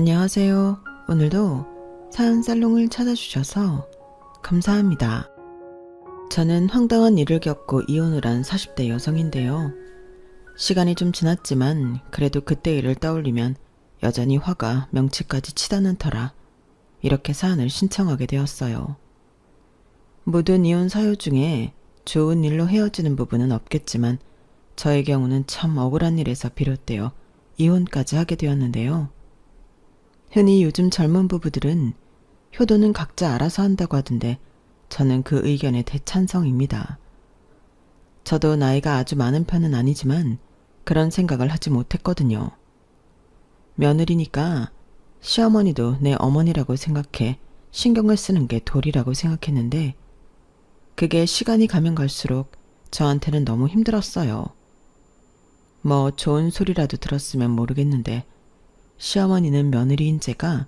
안녕하세요. 오늘도 사연 살롱을 찾아주셔서 감사합니다. 저는 황당한 일을 겪고 이혼을 한 40대 여성인데요. 시간이 좀 지났지만 그래도 그때 일을 떠올리면 여전히 화가 명치까지 치닫는 터라 이렇게 사연을 신청하게 되었어요. 모든 이혼 사유 중에 좋은 일로 헤어지는 부분은 없겠지만 저의 경우는 참 억울한 일에서 비롯되어 이혼까지 하게 되었는데요. 흔히 요즘 젊은 부부들은 효도는 각자 알아서 한다고 하던데 저는 그 의견에 대찬성입니다. 저도 나이가 아주 많은 편은 아니지만 그런 생각을 하지 못했거든요. 며느리니까 시어머니도 내 어머니라고 생각해 신경을 쓰는 게 도리라고 생각했는데 그게 시간이 가면 갈수록 저한테는 너무 힘들었어요. 뭐 좋은 소리라도 들었으면 모르겠는데 시어머니는 며느리인 제가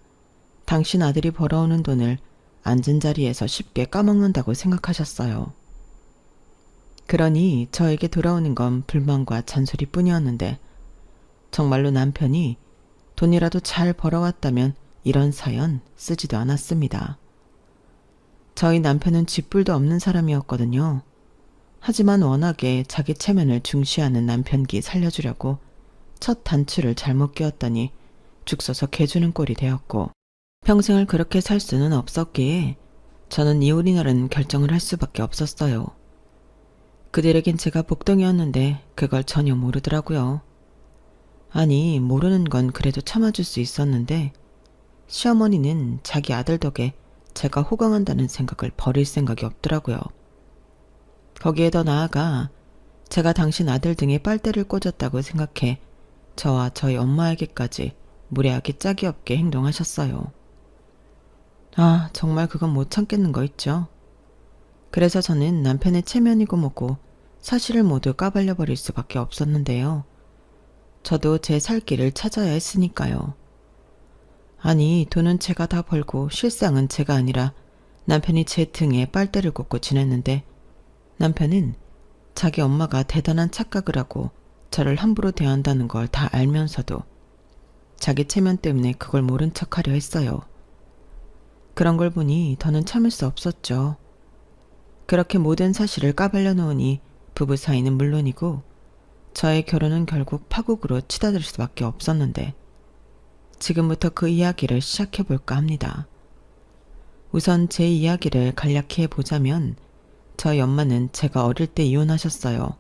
당신 아들이 벌어오는 돈을 앉은 자리에서 쉽게 까먹는다고 생각하셨어요. 그러니 저에게 돌아오는 건 불만과 잔소리뿐이었는데 정말로 남편이 돈이라도 잘 벌어왔다면 이런 사연 쓰지도 않았습니다. 저희 남편은 쥐뿔도 없는 사람이었거든요. 하지만 워낙에 자기 체면을 중시하는 남편기 살려주려고 첫 단추를 잘못 끼웠더니 죽 서서 개주는 꼴이 되었고 평생을 그렇게 살 수는 없었기에 저는 이혼이라는 결정을 할 수밖에 없었어요. 그들에겐 제가 복덩이였는데 그걸 전혀 모르더라고요. 아니, 모르는 건 그래도 참아줄 수 있었는데 시어머니는 자기 아들 덕에 제가 호강한다는 생각을 버릴 생각이 없더라고요. 거기에 더 나아가 제가 당신 아들 등에 빨대를 꽂았다고 생각해 저와 저희 엄마에게까지 무례하게 짝이 없게 행동하셨어요. 아, 정말 그건 못 참겠는 거 있죠. 그래서 저는 남편의 체면이고 뭐고 사실을 모두 까발려버릴 수밖에 없었는데요. 저도 제 살 길을 찾아야 했으니까요. 아니, 돈은 제가 다 벌고 실상은 제가 아니라 남편이 제 등에 빨대를 꽂고 지냈는데 남편은 자기 엄마가 대단한 착각을 하고 저를 함부로 대한다는 걸 다 알면서도 자기 체면 때문에 그걸 모른 척하려 했어요. 그런 걸 보니 더는 참을 수 없었죠. 그렇게 모든 사실을 까발려 놓으니 부부 사이는 물론이고 저의 결혼은 결국 파국으로 치닫을 수밖에 없었는데 지금부터 그 이야기를 시작해 볼까 합니다. 우선 제 이야기를 간략히 해보자면 저희 엄마는 제가 어릴 때 이혼하셨어요.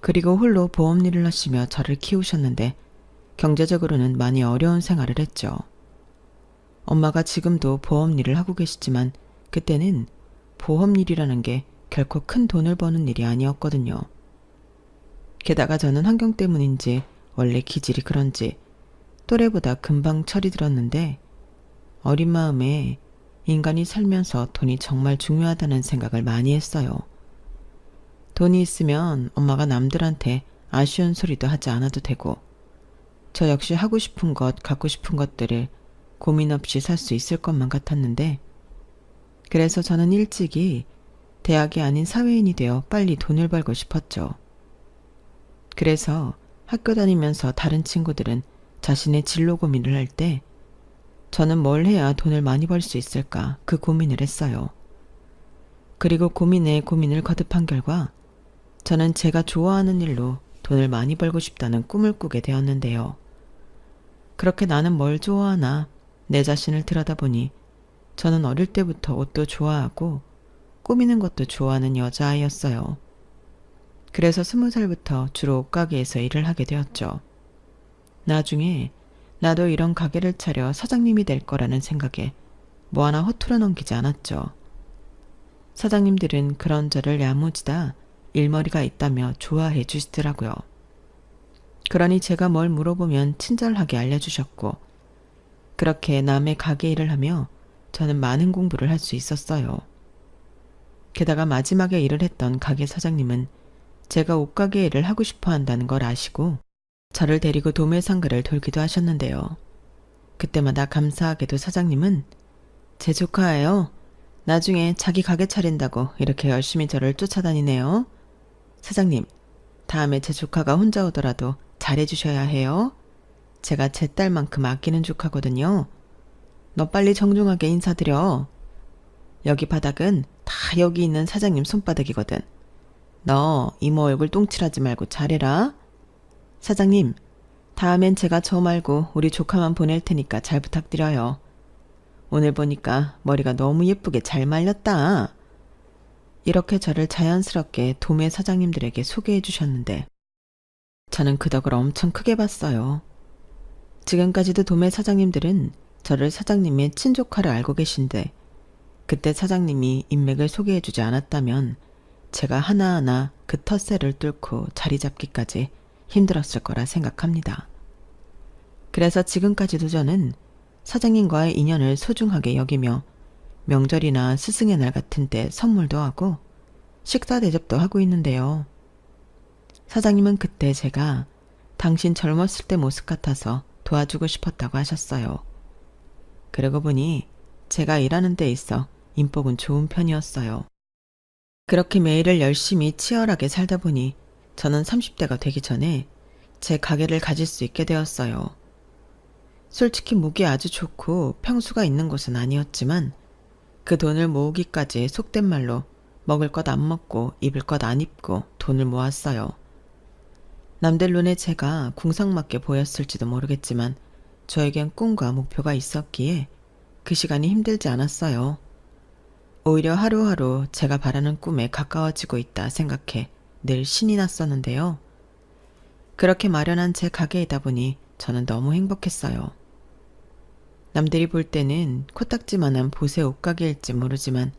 그리고 홀로 보험 일을 하시며 저를 키우셨는데 경제적으로는 많이 어려운 생활을 했죠. 엄마가 지금도 보험 일을 하고 계시지만 그때는 보험 일이라는 게 결코 큰 돈을 버는 일이 아니었거든요. 게다가 저는 환경 때문인지 원래 기질이 그런지 또래보다 금방 철이 들었는데 어린 마음에 인간이 살면서 돈이 정말 중요하다는 생각을 많이 했어요. 돈이 있으면 엄마가 남들한테 아쉬운 소리도 하지 않아도 되고 저 역시 하고 싶은 것, 갖고 싶은 것들을 고민 없이 살 수 있을 것만 같았는데 그래서 저는 일찍이 대학이 아닌 사회인이 되어 빨리 돈을 벌고 싶었죠. 그래서 학교 다니면서 다른 친구들은 자신의 진로 고민을 할 때 저는 뭘 해야 돈을 많이 벌 수 있을까 그 고민을 했어요. 그리고 고민에 고민을 거듭한 결과 저는 제가 좋아하는 일로 돈을 많이 벌고 싶다는 꿈을 꾸게 되었는데요. 그렇게 나는 뭘 좋아하나 내 자신을 들여다보니 저는 어릴 때부터 옷도 좋아하고 꾸미는 것도 좋아하는 여자아이였어요. 그래서 20살부터 주로 옷가게에서 일을 하게 되었죠. 나중에 나도 이런 가게를 차려 사장님이 될 거라는 생각에 뭐 하나 허투루 넘기지 않았죠. 사장님들은 그런 저를 야무지다 일머리가 있다며 좋아해 주시더라고요. 그러니 제가 뭘 물어보면 친절하게 알려주셨고 그렇게 남의 가게 일을 하며 저는 많은 공부를 할 수 있었어요. 게다가 마지막에 일을 했던 가게 사장님은 제가 옷가게 일을 하고 싶어 한다는 걸 아시고 저를 데리고 도매상가를 돌기도 하셨는데요. 그때마다 감사하게도 사장님은 제 조카예요. 나중에 자기 가게 차린다고 이렇게 열심히 저를 쫓아다니네요. 사장님, 다음에 제 조카가 혼자 오더라도 잘해주셔야 해요. 제가 제 딸만큼 아끼는 족하거든요. 너 빨리 정중하게 인사드려. 여기 바닥은 다 여기 있는 사장님 손바닥이거든. 너 이모 얼굴 똥칠하지 말고 잘해라. 사장님, 다음엔 제가 저 말고 우리 조카만 보낼 테니까 잘 부탁드려요. 오늘 보니까 머리가 너무 예쁘게 잘 말렸다. 이렇게 저를 자연스럽게 도매 사장님들에게 소개해 주셨는데 저는 그 덕을 엄청 크게 봤어요. 지금까지도 도매 사장님들은 저를 사장님의 친조카를 알고 계신데 그때 사장님이 인맥을 소개해 주지 않았다면 제가 하나하나 그 텃세를 뚫고 자리 잡기까지 힘들었을 거라 생각합니다. 그래서 지금까지도 저는 사장님과의 인연을 소중하게 여기며 명절이나 스승의 날 같은 때 선물도 하고 식사 대접도 하고 있는데요. 사장님은 그때 제가 당신 젊었을 때 모습 같아서 도와주고 싶었다고 하셨어요. 그러고 보니 제가 일하는 데 있어 인복은 좋은 편이었어요. 그렇게 매일을 열심히 치열하게 살다 보니 저는 30대가 되기 전에 제 가게를 가질 수 있게 되었어요. 솔직히 목이 아주 좋고 평수가 있는 곳은 아니었지만 그 돈을 모으기까지 속된 말로 먹을 것 안 먹고 입을 것 안 입고 돈을 모았어요. 남들 눈에 제가 궁상맞게 보였을지도 모르겠지만 저에겐 꿈과 목표가 있었기에 그 시간이 힘들지 않았어요. 오히려 하루하루 제가 바라는 꿈에 가까워지고 있다 생각해 늘 신이 났었는데요. 그렇게 마련한 제 가게이다 보니 저는 너무 행복했어요. 남들이 볼 때는 코딱지만한 보세 옷가게일지 모르지만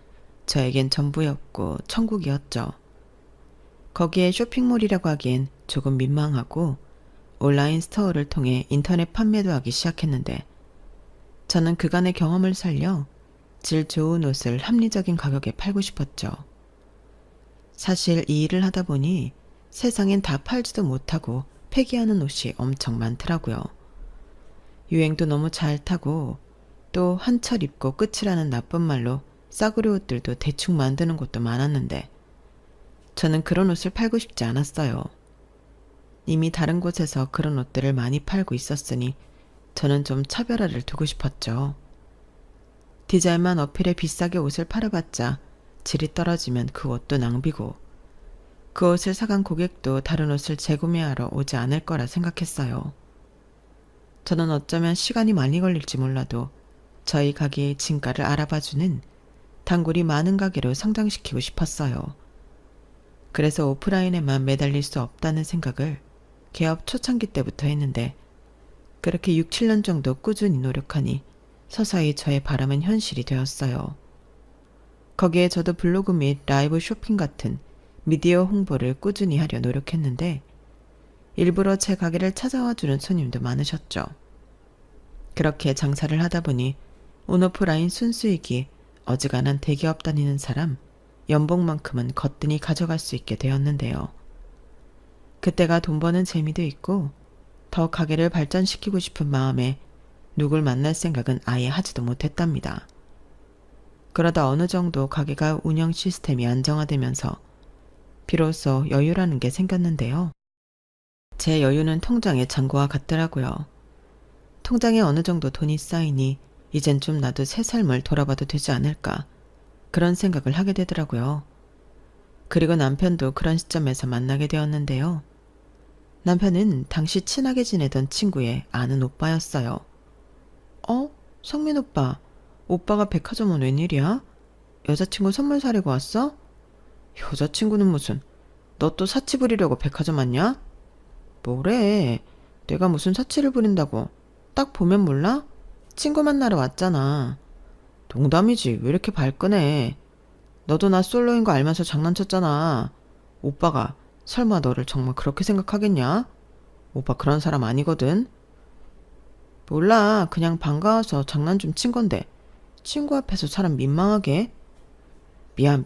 저에겐 전부였고 천국이었죠. 거기에 쇼핑몰이라고 하기엔 조금 민망하고 온라인 스토어를 통해 인터넷 판매도 하기 시작했는데 저는 그간의 경험을 살려 질 좋은 옷을 합리적인 가격에 팔고 싶었죠. 사실 이 일을 하다 보니 세상엔 다 팔지도 못하고 폐기하는 옷이 엄청 많더라고요. 유행도 너무 잘 타고 또 한철 입고 끝이라는 나쁜 말로 싸구려 옷들도 대충 만드는 곳도 많았는데 저는 그런 옷을 팔고 싶지 않았어요. 이미 다른 곳에서 그런 옷들을 많이 팔고 있었으니 저는 좀 차별화를 두고 싶었죠. 디자인만 어필해 비싸게 옷을 팔아봤자 질이 떨어지면 그 옷도 낭비고 그 옷을 사간 고객도 다른 옷을 재구매하러 오지 않을 거라 생각했어요. 저는 어쩌면 시간이 많이 걸릴지 몰라도 저희 가게의 진가를 알아봐주는 단골이 많은 가게로 성장시키고 싶었어요. 그래서 오프라인에만 매달릴 수 없다는 생각을 개업 초창기 때부터 했는데 그렇게 6, 7년 정도 꾸준히 노력하니 서서히 저의 바람은 현실이 되었어요. 거기에 저도 블로그 및 라이브 쇼핑 같은 미디어 홍보를 꾸준히 하려 노력했는데 일부러 제 가게를 찾아와 주는 손님도 많으셨죠. 그렇게 장사를 하다 보니 온오프라인 순수익이 어지간한 대기업 다니는 사람 연봉만큼은 거뜬히 가져갈 수 있게 되었는데요. 그때가 돈 버는 재미도 있고 더 가게를 발전시키고 싶은 마음에 누굴 만날 생각은 아예 하지도 못했답니다. 그러다 어느 정도 가게가 운영 시스템이 안정화되면서 비로소 여유라는 게 생겼는데요. 제 여유는 통장의 잔고와 같더라고요. 통장에 어느 정도 돈이 쌓이니 이젠 좀 나도 새 삶을 돌아봐도 되지 않을까 그런 생각을 하게 되더라고요. 그리고 남편도 그런 시점에서 만나게 되었는데요. 남편은 당시 친하게 지내던 친구의 아는 오빠였어요. 성민 오빠, 오빠가 백화점은 웬일이야? 여자친구 선물 사려고 왔어? 여자친구는 무슨, 너 또 사치 부리려고 백화점 왔냐? 뭐래, 내가 무슨 사치를 부린다고. 딱 보면 몰라? 친구 만나러 왔잖아. 농담이지, 왜 이렇게 발끈해. 너도 나 솔로인 거 알면서 장난쳤잖아. 오빠가 설마 너를 정말 그렇게 생각하겠냐? 오빠 그런 사람 아니거든. 몰라, 그냥 반가워서 장난 좀 친 건데 친구 앞에서 사람 민망하게. 미안.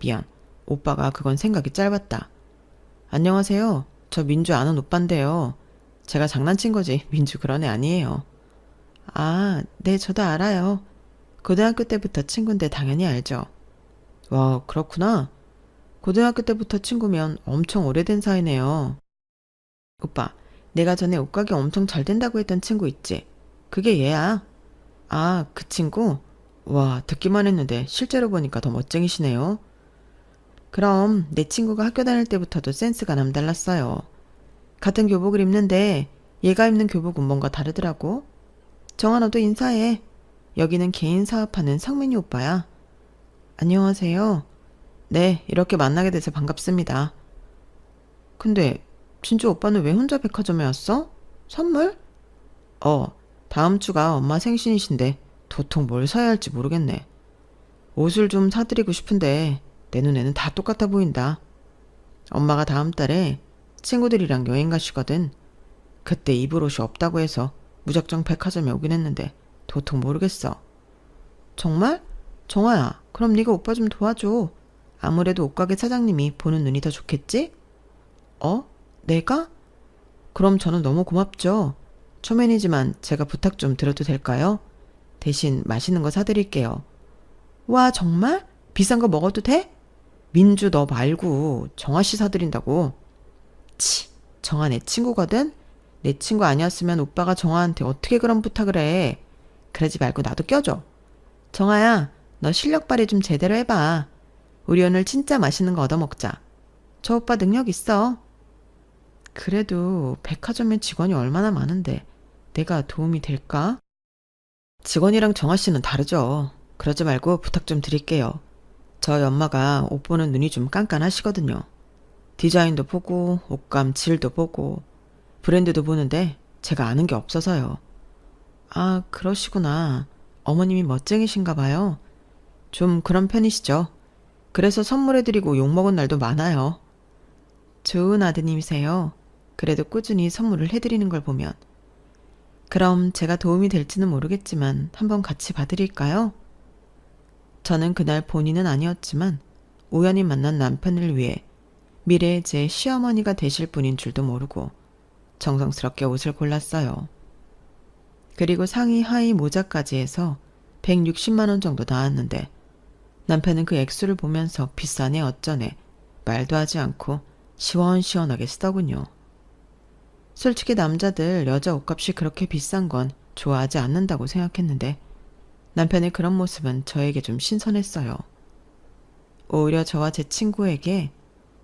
오빠가 그건 생각이 짧았다. 안녕하세요. 저 민주 아는 오빠인데요. 제가 장난친 거지 민주 그런 애 아니에요. 아, 네, 저도 알아요. 고등학교 때부터 친구인데 당연히 알죠. 와, 그렇구나. 고등학교 때부터 친구면 엄청 오래된 사이네요. 오빠, 내가 전에 옷가게 엄청 잘 된다고 했던 친구 있지? 그게 얘야. 아, 그 친구? 와, 듣기만 했는데 실제로 보니까 더 멋쟁이시네요. 그럼 내 친구가 학교 다닐 때부터도 센스가 남달랐어요. 같은 교복을 입는데 얘가 입는 교복은 뭔가 다르더라고. 정아 너도 인사해. 여기는 개인 사업하는 성민이 오빠야. 안녕하세요. 네, 이렇게 만나게 돼서 반갑습니다. 근데 진주 오빠는 왜 혼자 백화점에 왔어? 선물? 어, 다음 주가 엄마 생신이신데 도통 뭘 사야 할지 모르겠네. 옷을 좀 사드리고 싶은데 내 눈에는 다 똑같아 보인다. 엄마가 다음 달에 친구들이랑 여행 가시거든. 그때 입을 옷이 없다고 해서 무작정 백화점에 오긴 했는데 도통 모르겠어. 정말? 정아야, 그럼 네가 오빠 좀 도와줘. 아무래도 옷가게 사장님이 보는 눈이 더 좋겠지? 어? 내가? 그럼 저는 너무 고맙죠. 초면이지만 제가 부탁 좀 드려도 될까요? 대신 맛있는 거 사드릴게요. 와, 정말? 비싼 거 먹어도 돼? 민주 너 말고 정아 씨 사드린다고. 치, 정아 내 친구거든? 내 친구 아니었으면 오빠가 정아한테 어떻게 그런 부탁을 해. 그러지 말고 나도 껴줘. 정아야, 너 실력 발휘 좀 제대로 해봐. 우리 오늘 진짜 맛있는 거 얻어먹자. 저 오빠 능력 있어. 그래도 백화점에 직원이 얼마나 많은데 내가 도움이 될까? 직원이랑 정아 씨는 다르죠. 그러지 말고 부탁 좀 드릴게요. 저희 엄마가 옷 보는 눈이 좀 깐깐하시거든요. 디자인도 보고 옷감 질도 보고 브랜드도 보는데 제가 아는 게 없어서요. 아, 그러시구나. 어머님이 멋쟁이신가 봐요. 좀 그런 편이시죠. 그래서 선물해드리고 욕먹은 날도 많아요. 좋은 아드님이세요. 그래도 꾸준히 선물을 해드리는 걸 보면. 그럼 제가 도움이 될지는 모르겠지만 한번 같이 봐드릴까요? 저는 그날 본인은 아니었지만 우연히 만난 남편을 위해 미래의 제 시어머니가 되실 분인 줄도 모르고 정성스럽게 옷을 골랐어요. 그리고 상의 하의 모자까지 해서 160만 원 정도 나왔는데 남편은 그 액수를 보면서 비싸네 어쩌네 말도 하지 않고 시원시원하게 쓰더군요. 솔직히 남자들 여자 옷값이 그렇게 비싼 건 좋아하지 않는다고 생각했는데 남편의 그런 모습은 저에게 좀 신선했어요. 오히려 저와 제 친구에게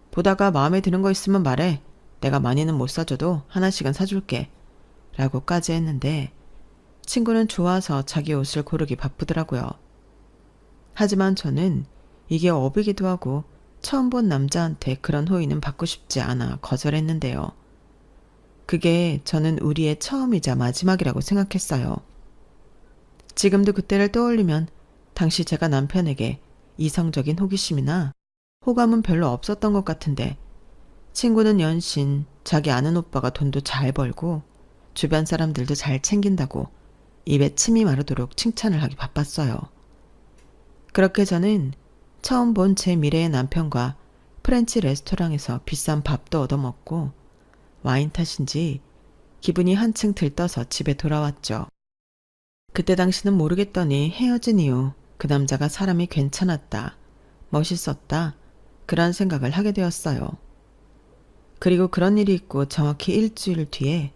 보다가 마음에 드는 거 있으면 말해. 내가 많이는 못 사줘도 하나씩은 사줄게. 라고까지 했는데 친구는 좋아서 자기 옷을 고르기 바쁘더라고요. 하지만 저는 이게 업이기도 하고 처음 본 남자한테 그런 호의는 받고 싶지 않아 거절했는데요. 그게 저는 우리의 처음이자 마지막이라고 생각했어요. 지금도 그때를 떠올리면 당시 제가 남편에게 이성적인 호기심이나 호감은 별로 없었던 것 같은데 친구는 연신 자기 아는 오빠가 돈도 잘 벌고 주변 사람들도 잘 챙긴다고 입에 침이 마르도록 칭찬을 하기 바빴어요. 그렇게 저는 처음 본 제 미래의 남편과 프렌치 레스토랑에서 비싼 밥도 얻어먹고 와인 탓인지 기분이 한층 들떠서 집에 돌아왔죠. 그때 당시는 모르겠더니 헤어진 이후 그 남자가 사람이 괜찮았다, 멋있었다, 그런 생각을 하게 되었어요. 그리고 그런 일이 있고 정확히 일주일 뒤에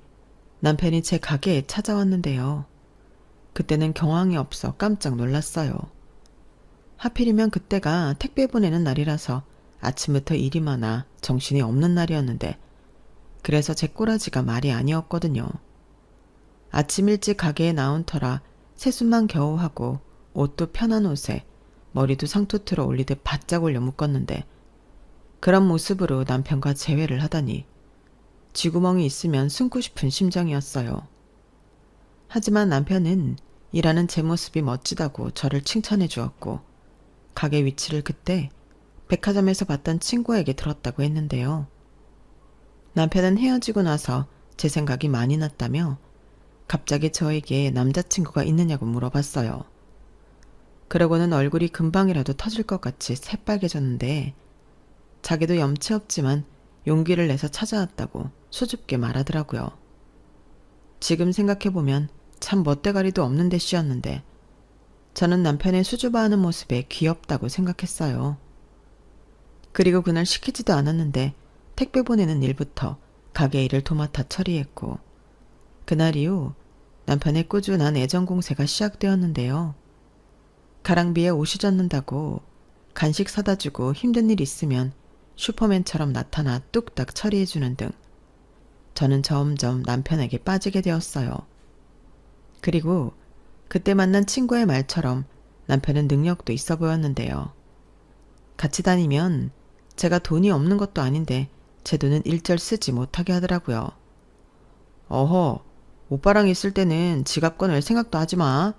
남편이 제 가게에 찾아왔는데요. 그때는 경황이 없어 깜짝 놀랐어요. 하필이면 그때가 택배 보내는 날이라서 아침부터 일이 많아 정신이 없는 날이었는데 그래서 제 꼬라지가 말이 아니었거든요. 아침 일찍 가게에 나온 터라 세수만 겨우 하고 옷도 편한 옷에 머리도 상투트로 올리듯 바짝 올려 묶었는데 그런 모습으로 남편과 재회를 하다니 쥐구멍이 있으면 숨고 싶은 심정이었어요. 하지만 남편은 일하는 제 모습이 멋지다고 저를 칭찬해 주었고 가게 위치를 그때 백화점에서 봤던 친구에게 들었다고 했는데요. 남편은 헤어지고 나서 제 생각이 많이 났다며 갑자기 저에게 남자친구가 있느냐고 물어봤어요. 그러고는 얼굴이 금방이라도 터질 것 같이 새빨개졌는데 자기도 염치 없지만 용기를 내서 찾아왔다고 수줍게 말하더라고요. 지금 생각해보면 참 멋대가리도 없는 데 씌었는데 저는 남편의 수줍어하는 모습에 귀엽다고 생각했어요. 그리고 그날 시키지도 않았는데 택배 보내는 일부터 가게 일을 도맡아 처리했고 그날 이후 남편의 꾸준한 애정 공세가 시작되었는데요. 가랑비에 옷이 젖는다고 간식 사다 주고 힘든 일 있으면 슈퍼맨처럼 나타나 뚝딱 처리해주는 등 저는 점점 남편에게 빠지게 되었어요. 그리고 그때 만난 친구의 말처럼 남편은 능력도 있어 보였는데요. 같이 다니면 제가 돈이 없는 것도 아닌데 제 돈은 일절 쓰지 못하게 하더라고요. 어허, 오빠랑 있을 때는 지갑 꺼낼 생각도 하지 마.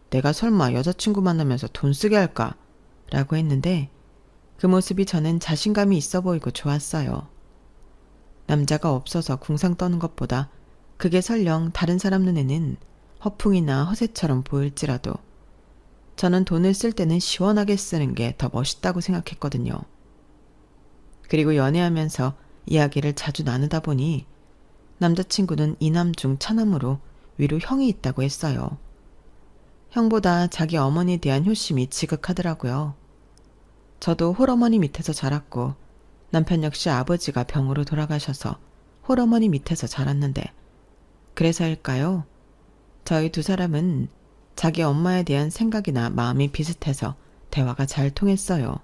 내가 설마 여자친구 만나면서 돈 쓰게 할까? 라고 했는데 그 모습이 저는 자신감이 있어 보이고 좋았어요. 남자가 없어서 궁상 떠는 것보다 그게 설령 다른 사람 눈에는 허풍이나 허세처럼 보일지라도 저는 돈을 쓸 때는 시원하게 쓰는 게 더 멋있다고 생각했거든요. 그리고 연애하면서 이야기를 자주 나누다 보니 남자친구는 이남 중 차남으로 위로 형이 있다고 했어요. 형보다 자기 어머니에 대한 효심이 지극하더라고요. 저도 홀어머니 밑에서 자랐고 남편 역시 아버지가 병으로 돌아가셔서 홀어머니 밑에서 자랐는데 그래서일까요? 저희 두 사람은 자기 엄마에 대한 생각이나 마음이 비슷해서 대화가 잘 통했어요.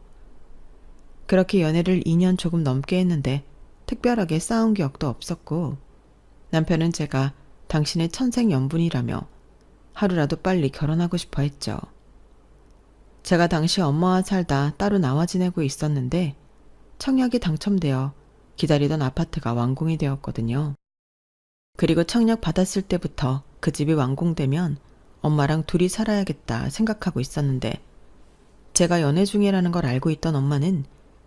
그렇게 연애를 2년 조금 넘게 했는데 특별하게 싸운 기억도 없었고 남편은 제가 당신의 천생연분이라며 하루라도 빨리 결혼하고 싶어 했죠. 제가 당시 엄마와 살다 따로 나와 지내고 있었는데 청약이 당첨되어 기다리던 아파트가 완공이 되었거든요. 그리고 청약 받았을 때부터 그 집이 완공되면 엄마랑 둘이 살아야겠다 생각하고 있었는데 제가 연애 중이라는 걸 알고 있던 엄마는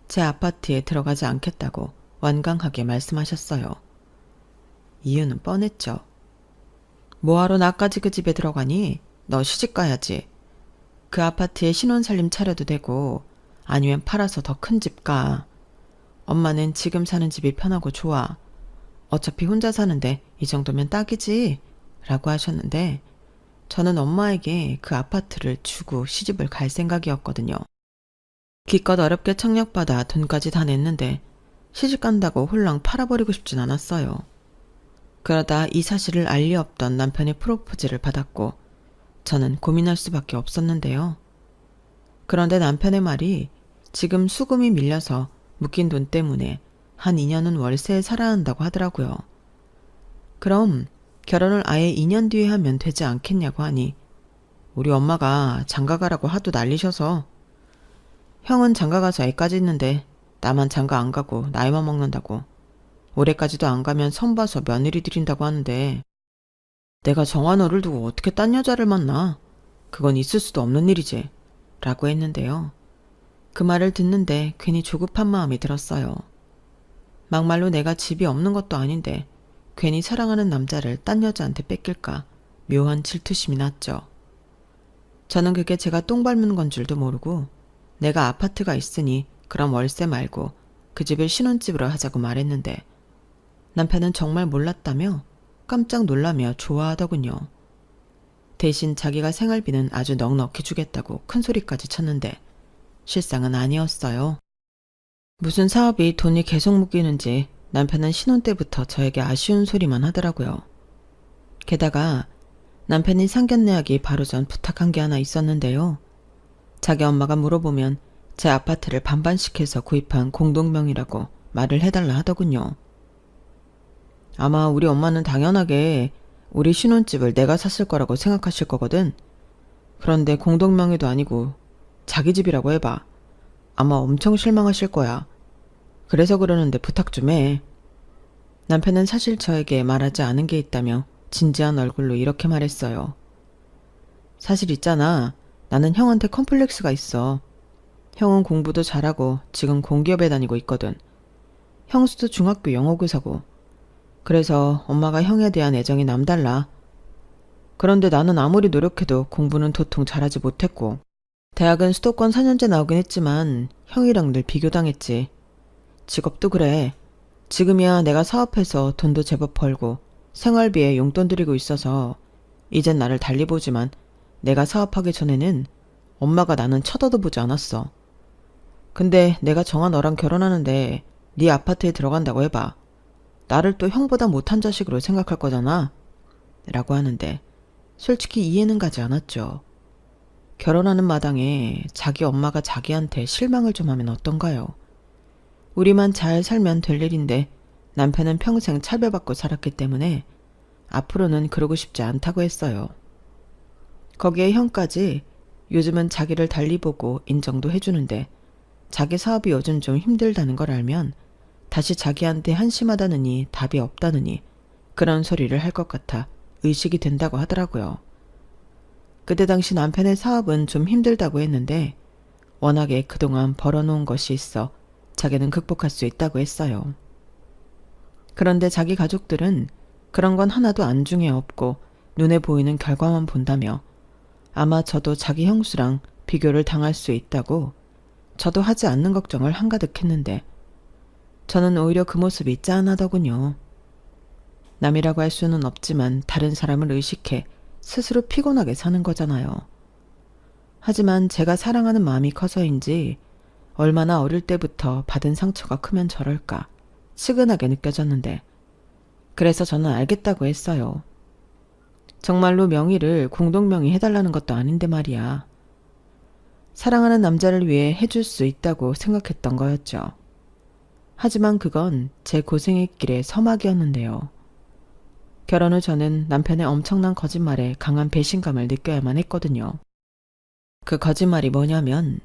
제 아파트에 들어가지 않겠다고 완강하게 말씀하셨어요. 이유는 뻔했죠. 뭐하러 나까지 그 집에 들어가니? 너 시집 가야지. 그 아파트에 신혼살림 차려도 되고 아니면 팔아서 더 큰 집 가. 엄마는 지금 사는 집이 편하고 좋아. 어차피 혼자 사는데 이 정도면 딱이지. 라고 하셨는데 저는 엄마에게 그 아파트를 주고 시집을 갈 생각이었거든요. 기껏 어렵게 청약받아 돈까지 다 냈는데 시집 간다고 홀랑 팔아버리고 싶진 않았어요. 그러다 이 사실을 알 리 없던 남편의 프로포즈를 받았고 저는 고민할 수밖에 없었는데요. 그런데 남편의 말이 지금 수금이 밀려서 묶인 돈 때문에 한 2년은 월세에 살아야 한다고 하더라고요. 그럼 결혼을 아예 2년 뒤에 하면 되지 않겠냐고 하니 우리 엄마가 장가가라고 하도 난리셔서 형은 장가가서 애까지 있는데 나만 장가 안 가고 나이만 먹는다고 올해까지도 안 가면 선 봐서 며느리 드린다고 하는데 내가 정한 너를 두고 어떻게 딴 여자를 만나? 그건 있을 수도 없는 일이지. 라고 했는데요. 그 말을 듣는데 괜히 조급한 마음이 들었어요. 막말로 내가 집이 없는 것도 아닌데 괜히 사랑하는 남자를 딴 여자한테 뺏길까 묘한 질투심이 났죠. 저는 그게 제가 똥 밟는 건 줄도 모르고 내가 아파트가 있으니 그럼 월세 말고 그 집을 신혼집으로 하자고 말했는데 남편은 정말 몰랐다며 깜짝 놀라며 좋아하더군요. 대신 자기가 생활비는 아주 넉넉히 주겠다고 큰 소리까지 쳤는데 실상은 아니었어요. 무슨 사업이 돈이 계속 묶이는지 남편은 신혼 때부터 저에게 아쉬운 소리만 하더라고요. 게다가 남편이 상견례하기 바로 전 부탁한 게 하나 있었는데요. 자기 엄마가 물어보면 제 아파트를 반반씩해서 구입한 공동명의라고 말을 해달라 하더군요. 아마 우리 엄마는 당연하게 우리 신혼집을 내가 샀을 거라고 생각하실 거거든. 그런데 공동명의도 아니고 자기 집이라고 해봐. 아마 엄청 실망하실 거야. 그래서 그러는데 부탁 좀 해. 남편은 사실 저에게 말하지 않은 게 있다며 진지한 얼굴로 이렇게 말했어요. 사실 있잖아. 나는 형한테 컴플렉스가 있어. 형은 공부도 잘하고 지금 공기업에 다니고 있거든. 형수도 중학교 영어교사고. 그래서 엄마가 형에 대한 애정이 남달라. 그런데 나는 아무리 노력해도 공부는 도통 잘하지 못했고 대학은 수도권 4년제 나오긴 했지만 형이랑 늘 비교당했지. 직업도 그래. 지금이야 내가 사업해서 돈도 제법 벌고 생활비에 용돈 들이고 있어서 이젠 나를 달리 보지만 내가 사업하기 전에는 엄마가 나는 쳐다도 보지 않았어. 근데 내가 정한 너랑 결혼하는데 네 아파트에 들어간다고 해봐. 나를 또 형보다 못한 자식으로 생각할 거잖아. 라고 하는데 솔직히 이해는 가지 않았죠. 결혼하는 마당에 자기 엄마가 자기한테 실망을 좀 하면 어떤가요? 우리만 잘 살면 될 일인데 남편은 평생 차별받고 살았기 때문에 앞으로는 그러고 싶지 않다고 했어요. 거기에 형까지 요즘은 자기를 달리 보고 인정도 해주는데 자기 사업이 요즘 좀 힘들다는 걸 알면 다시 자기한테 한심하다느니 답이 없다느니 그런 소리를 할 것 같아 의식이 된다고 하더라고요. 그때 당시 남편의 사업은 좀 힘들다고 했는데 워낙에 그동안 벌어놓은 것이 있어 자기는 극복할 수 있다고 했어요. 그런데 자기 가족들은 그런 건 하나도 안중에 없고 눈에 보이는 결과만 본다며 아마 저도 자기 형수랑 비교를 당할 수 있다고 저도 하지 않는 걱정을 한가득 했는데 저는 오히려 그 모습이 짠하더군요. 남이라고 할 수는 없지만 다른 사람을 의식해 스스로 피곤하게 사는 거잖아요. 하지만 제가 사랑하는 마음이 커서인지 얼마나 어릴 때부터 받은 상처가 크면 저럴까 측은하게 느껴졌는데 그래서 저는 알겠다고 했어요. 정말로 명의를 공동명의 해달라는 것도 아닌데 말이야. 사랑하는 남자를 위해 해줄 수 있다고 생각했던 거였죠. 하지만 그건 제 고생의 길의 서막이었는데요. 결혼 후 저는 남편의 엄청난 거짓말에 강한 배신감을 느껴야만 했거든요. 그 거짓말이 뭐냐면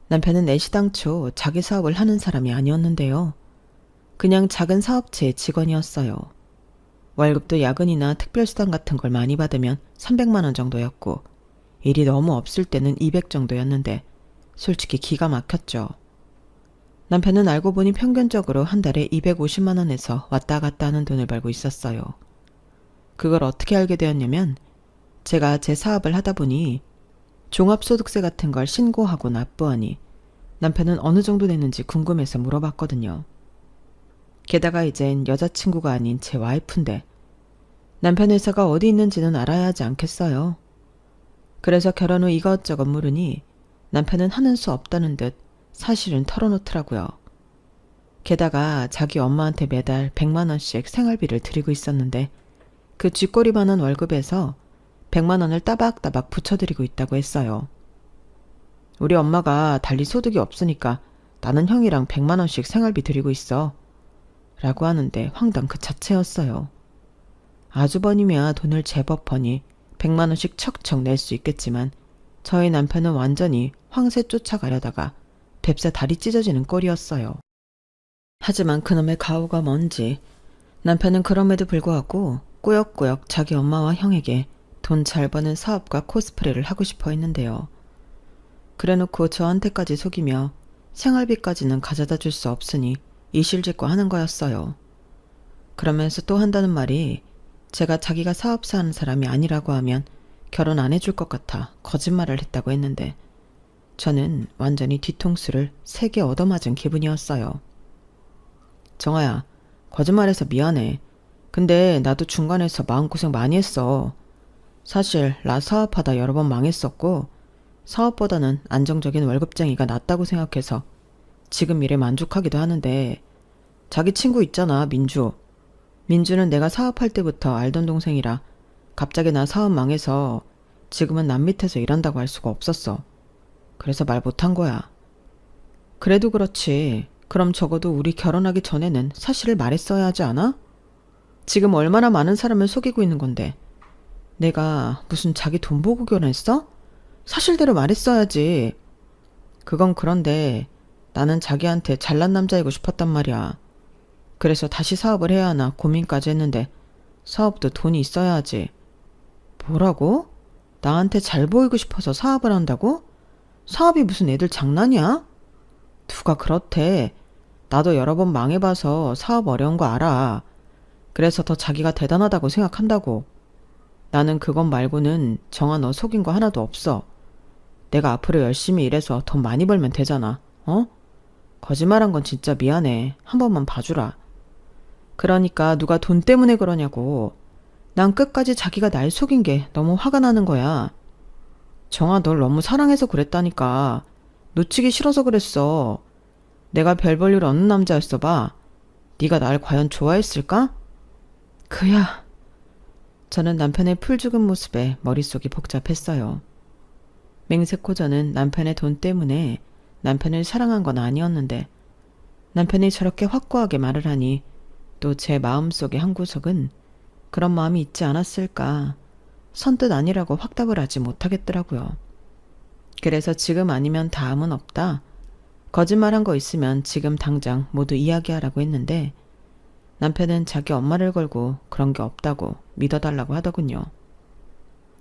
남편은 애시당초 자기 사업을 하는 사람이 아니었는데요. 그냥 작은 사업체의 직원이었어요. 월급도 야근이나 특별수당 같은 걸 많이 받으면 300만 원 정도였고 일이 너무 없을 때는 200 정도였는데 솔직히 기가 막혔죠. 남편은 알고 보니 평균적으로 한 달에 250만 원에서 왔다 갔다 하는 돈을 벌고 있었어요. 그걸 어떻게 알게 되었냐면 제가 제 사업을 하다 보니 종합소득세 같은 걸 신고하고 납부하니 남편은 어느 정도 냈는지 궁금해서 물어봤거든요. 게다가 이젠 여자친구가 아닌 제 와이프인데 남편 회사가 어디 있는지는 알아야 하지 않겠어요. 그래서 결혼 후 이것저것 물으니 남편은 하는 수 없다는 듯 사실은 털어놓더라고요. 게다가 자기 엄마한테 매달 100만 원씩 생활비를 드리고 있었는데 그 쥐꼬리만한 월급에서 100만 원을 따박따박 붙여드리고 있다고 했어요. 우리 엄마가 달리 소득이 없으니까 나는 형이랑 100만 원씩 생활비 드리고 있어. 라고 하는데 황당 그 자체였어요. 아주버님이야 돈을 제법 버니 100만 원씩 척척 낼 수 있겠지만 저희 남편은 완전히 황새 쫓아가려다가 뱁새 다리 찢어지는 꼴이었어요. 하지만 그놈의 가오가 뭔지 남편은 그럼에도 불구하고 꾸역꾸역 자기 엄마와 형에게 돈 잘 버는 사업과 코스프레를 하고 싶어 했는데요. 그래놓고 저한테까지 속이며 생활비까지는 가져다 줄 수 없으니 이실직고 하는 거였어요. 그러면서 또 한다는 말이 제가 자기가 사업사 하는 사람이 아니라고 하면 결혼 안 해줄 것 같아 거짓말을 했다고 했는데 저는 완전히 뒤통수를 3개 얻어맞은 기분이었어요. 정아야, 거짓말해서 미안해. 근데 나도 중간에서 마음고생 많이 했어. 사실 나 사업하다 여러 번 망했었고 사업보다는 안정적인 월급쟁이가 낫다고 생각해서 지금 일에 만족하기도 하는데 자기 친구 있잖아, 민주. 민주는 내가 사업할 때부터 알던 동생이라 갑자기 나 사업 망해서 지금은 남 밑에서 일한다고 할 수가 없었어. 그래서 말 못한 거야. 그래도 그렇지. 그럼 적어도 우리 결혼하기 전에는 사실을 말했어야 하지 않아? 지금 얼마나 많은 사람을 속이고 있는 건데 내가 무슨 자기 돈 보고 결혼했어? 사실대로 말했어야지. 그건 그런데 나는 자기한테 잘난 남자이고 싶었단 말이야. 그래서 다시 사업을 해야 하나 고민까지 했는데 사업도 돈이 있어야 하지. 뭐라고? 나한테 잘 보이고 싶어서 사업을 한다고? 사업이 무슨 애들 장난이야? 누가 그렇대. 나도 여러 번 망해봐서 사업 어려운 거 알아. 그래서 더 자기가 대단하다고 생각한다고. 나는 그것 말고는 정아 너 속인 거 하나도 없어. 내가 앞으로 열심히 일해서 돈 많이 벌면 되잖아. 어? 거짓말한 건 진짜 미안해. 한 번만 봐주라. 그러니까 누가 돈 때문에 그러냐고. 난 끝까지 자기가 날 속인 게 너무 화가 나는 거야. 정아 널 너무 사랑해서 그랬다니까. 놓치기 싫어서 그랬어. 내가 별 볼 일 없는 남자였어 봐. 네가 날 과연 좋아했을까? 그야. 저는 남편의 풀 죽은 모습에 머릿속이 복잡했어요. 맹세코 저는 남편의 돈 때문에 남편을 사랑한 건 아니었는데 남편이 저렇게 확고하게 말을 하니 또 제 마음속의 한 구석은 그런 마음이 있지 않았을까 선뜻 아니라고 확답을 하지 못하겠더라고요. 그래서 지금 아니면 다음은 없다. 거짓말한 거 있으면 지금 당장 모두 이야기하라고 했는데 남편은 자기 엄마를 걸고 그런 게 없다고 믿어달라고 하더군요.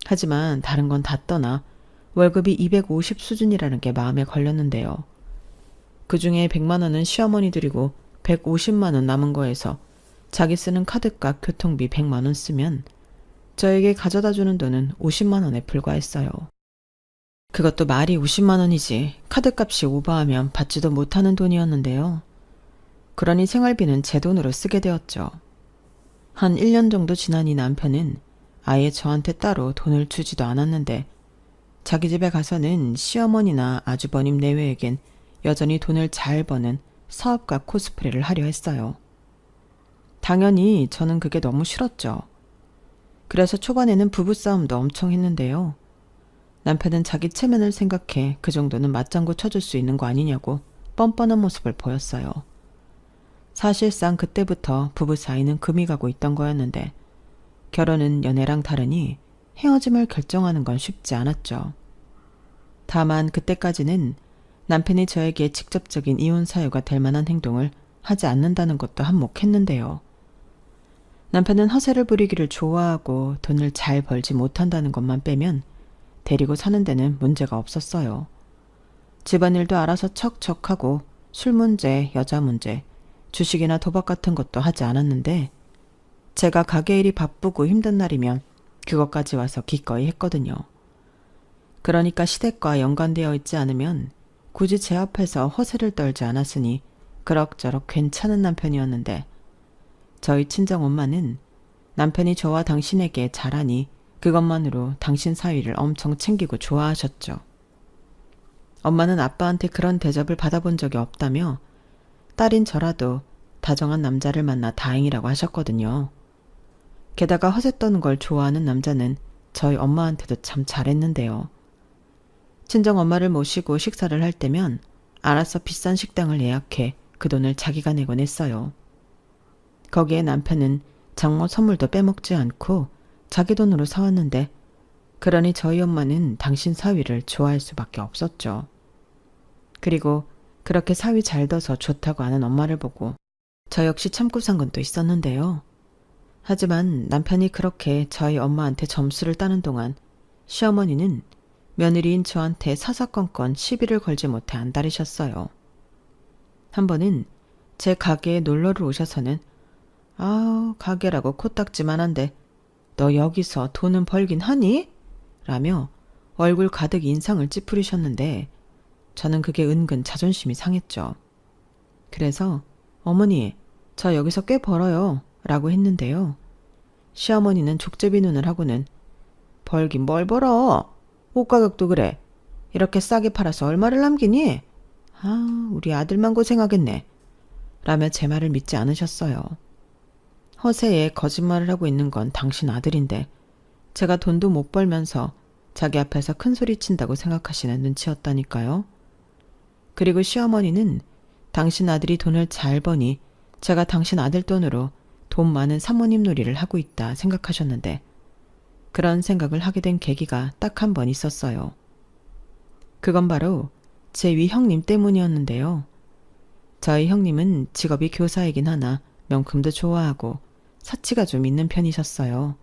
하지만 다른 건 다 떠나 월급이 250 수준이라는 게 마음에 걸렸는데요. 그중에 100만 원은 시어머니 드리고 150만 원 남은 거에서 자기 쓰는 카드값 교통비 100만 원 쓰면 저에게 가져다 주는 돈은 50만 원에 불과했어요. 그것도 말이 50만 원이지 카드값이 오버하면 받지도 못하는 돈이었는데요. 그러니 생활비는 제 돈으로 쓰게 되었죠. 한 1년 정도 지나니 남편은 아예 저한테 따로 돈을 주지도 않았는데 자기 집에 가서는 시어머니나 아주버님 내외에겐 여전히 돈을 잘 버는 사업가 코스프레를 하려 했어요. 당연히 저는 그게 너무 싫었죠. 그래서 초반에는 부부싸움도 엄청 했는데요. 남편은 자기 체면을 생각해 그 정도는 맞장구 쳐줄 수 있는 거 아니냐고 뻔뻔한 모습을 보였어요. 사실상 그때부터 부부 사이는 금이 가고 있던 거였는데 결혼은 연애랑 다르니 헤어짐을 결정하는 건 쉽지 않았죠. 다만 그때까지는 남편이 저에게 직접적인 이혼 사유가 될 만한 행동을 하지 않는다는 것도 한몫했는데요. 남편은 허세를 부리기를 좋아하고 돈을 잘 벌지 못한다는 것만 빼면 데리고 사는 데는 문제가 없었어요. 집안일도 알아서 척척하고 술 문제, 여자 문제, 주식이나 도박 같은 것도 하지 않았는데 제가 가게 일이 바쁘고 힘든 날이면 그것까지 와서 기꺼이 했거든요. 그러니까 시댁과 연관되어 있지 않으면 굳이 제 앞에서 허세를 떨지 않았으니 그럭저럭 괜찮은 남편이었는데 저희 친정엄마는 남편이 저와 당신에게 잘하니 그것만으로 당신 사위를 엄청 챙기고 좋아하셨죠. 엄마는 아빠한테 그런 대접을 받아본 적이 없다며 딸인 저라도 다정한 남자를 만나 다행이라고 하셨거든요. 게다가 허세 떠는 걸 좋아하는 남자는 저희 엄마한테도 참 잘했는데요. 친정엄마를 모시고 식사를 할 때면 알아서 비싼 식당을 예약해 그 돈을 자기가 내곤 했어요. 거기에 남편은 장모 선물도 빼먹지 않고 자기 돈으로 사왔는데 그러니 저희 엄마는 당신 사위를 좋아할 수밖에 없었죠. 그리고 그렇게 사위 잘 둬서 좋다고 하는 엄마를 보고 저 역시 참고 산 건 또 있었는데요. 하지만 남편이 그렇게 저희 엄마한테 점수를 따는 동안 시어머니는 며느리인 저한테 사사건건 시비를 걸지 못해 안달이셨어요. 한 번은 제 가게에 놀러를 오셔서는 가게라고 코딱지만한데 너 여기서 돈은 벌긴 하니? 라며 얼굴 가득 인상을 찌푸리셨는데 저는 그게 은근 자존심이 상했죠. 그래서 어머니, 저 여기서 꽤 벌어요 라고 했는데요. 시어머니는 족제비 눈을 하고는 벌긴 뭘 벌어? 옷 가격도 그래. 이렇게 싸게 팔아서 얼마를 남기니? 우리 아들만 고생하겠네. 라며 제 말을 믿지 않으셨어요. 허세에 거짓말을 하고 있는 건 당신 아들인데 제가 돈도 못 벌면서 자기 앞에서 큰 소리 친다고 생각하시는 눈치였다니까요. 그리고 시어머니는 당신 아들이 돈을 잘 버니 제가 당신 아들 돈으로 돈 많은 사모님 놀이를 하고 있다 생각하셨는데 그런 생각을 하게 된 계기가 딱 한 번 있었어요. 그건 바로 제 위 형님 때문이었는데요. 저희 형님은 직업이 교사이긴 하나 명품도 좋아하고 사치가 좀 있는 편이셨어요.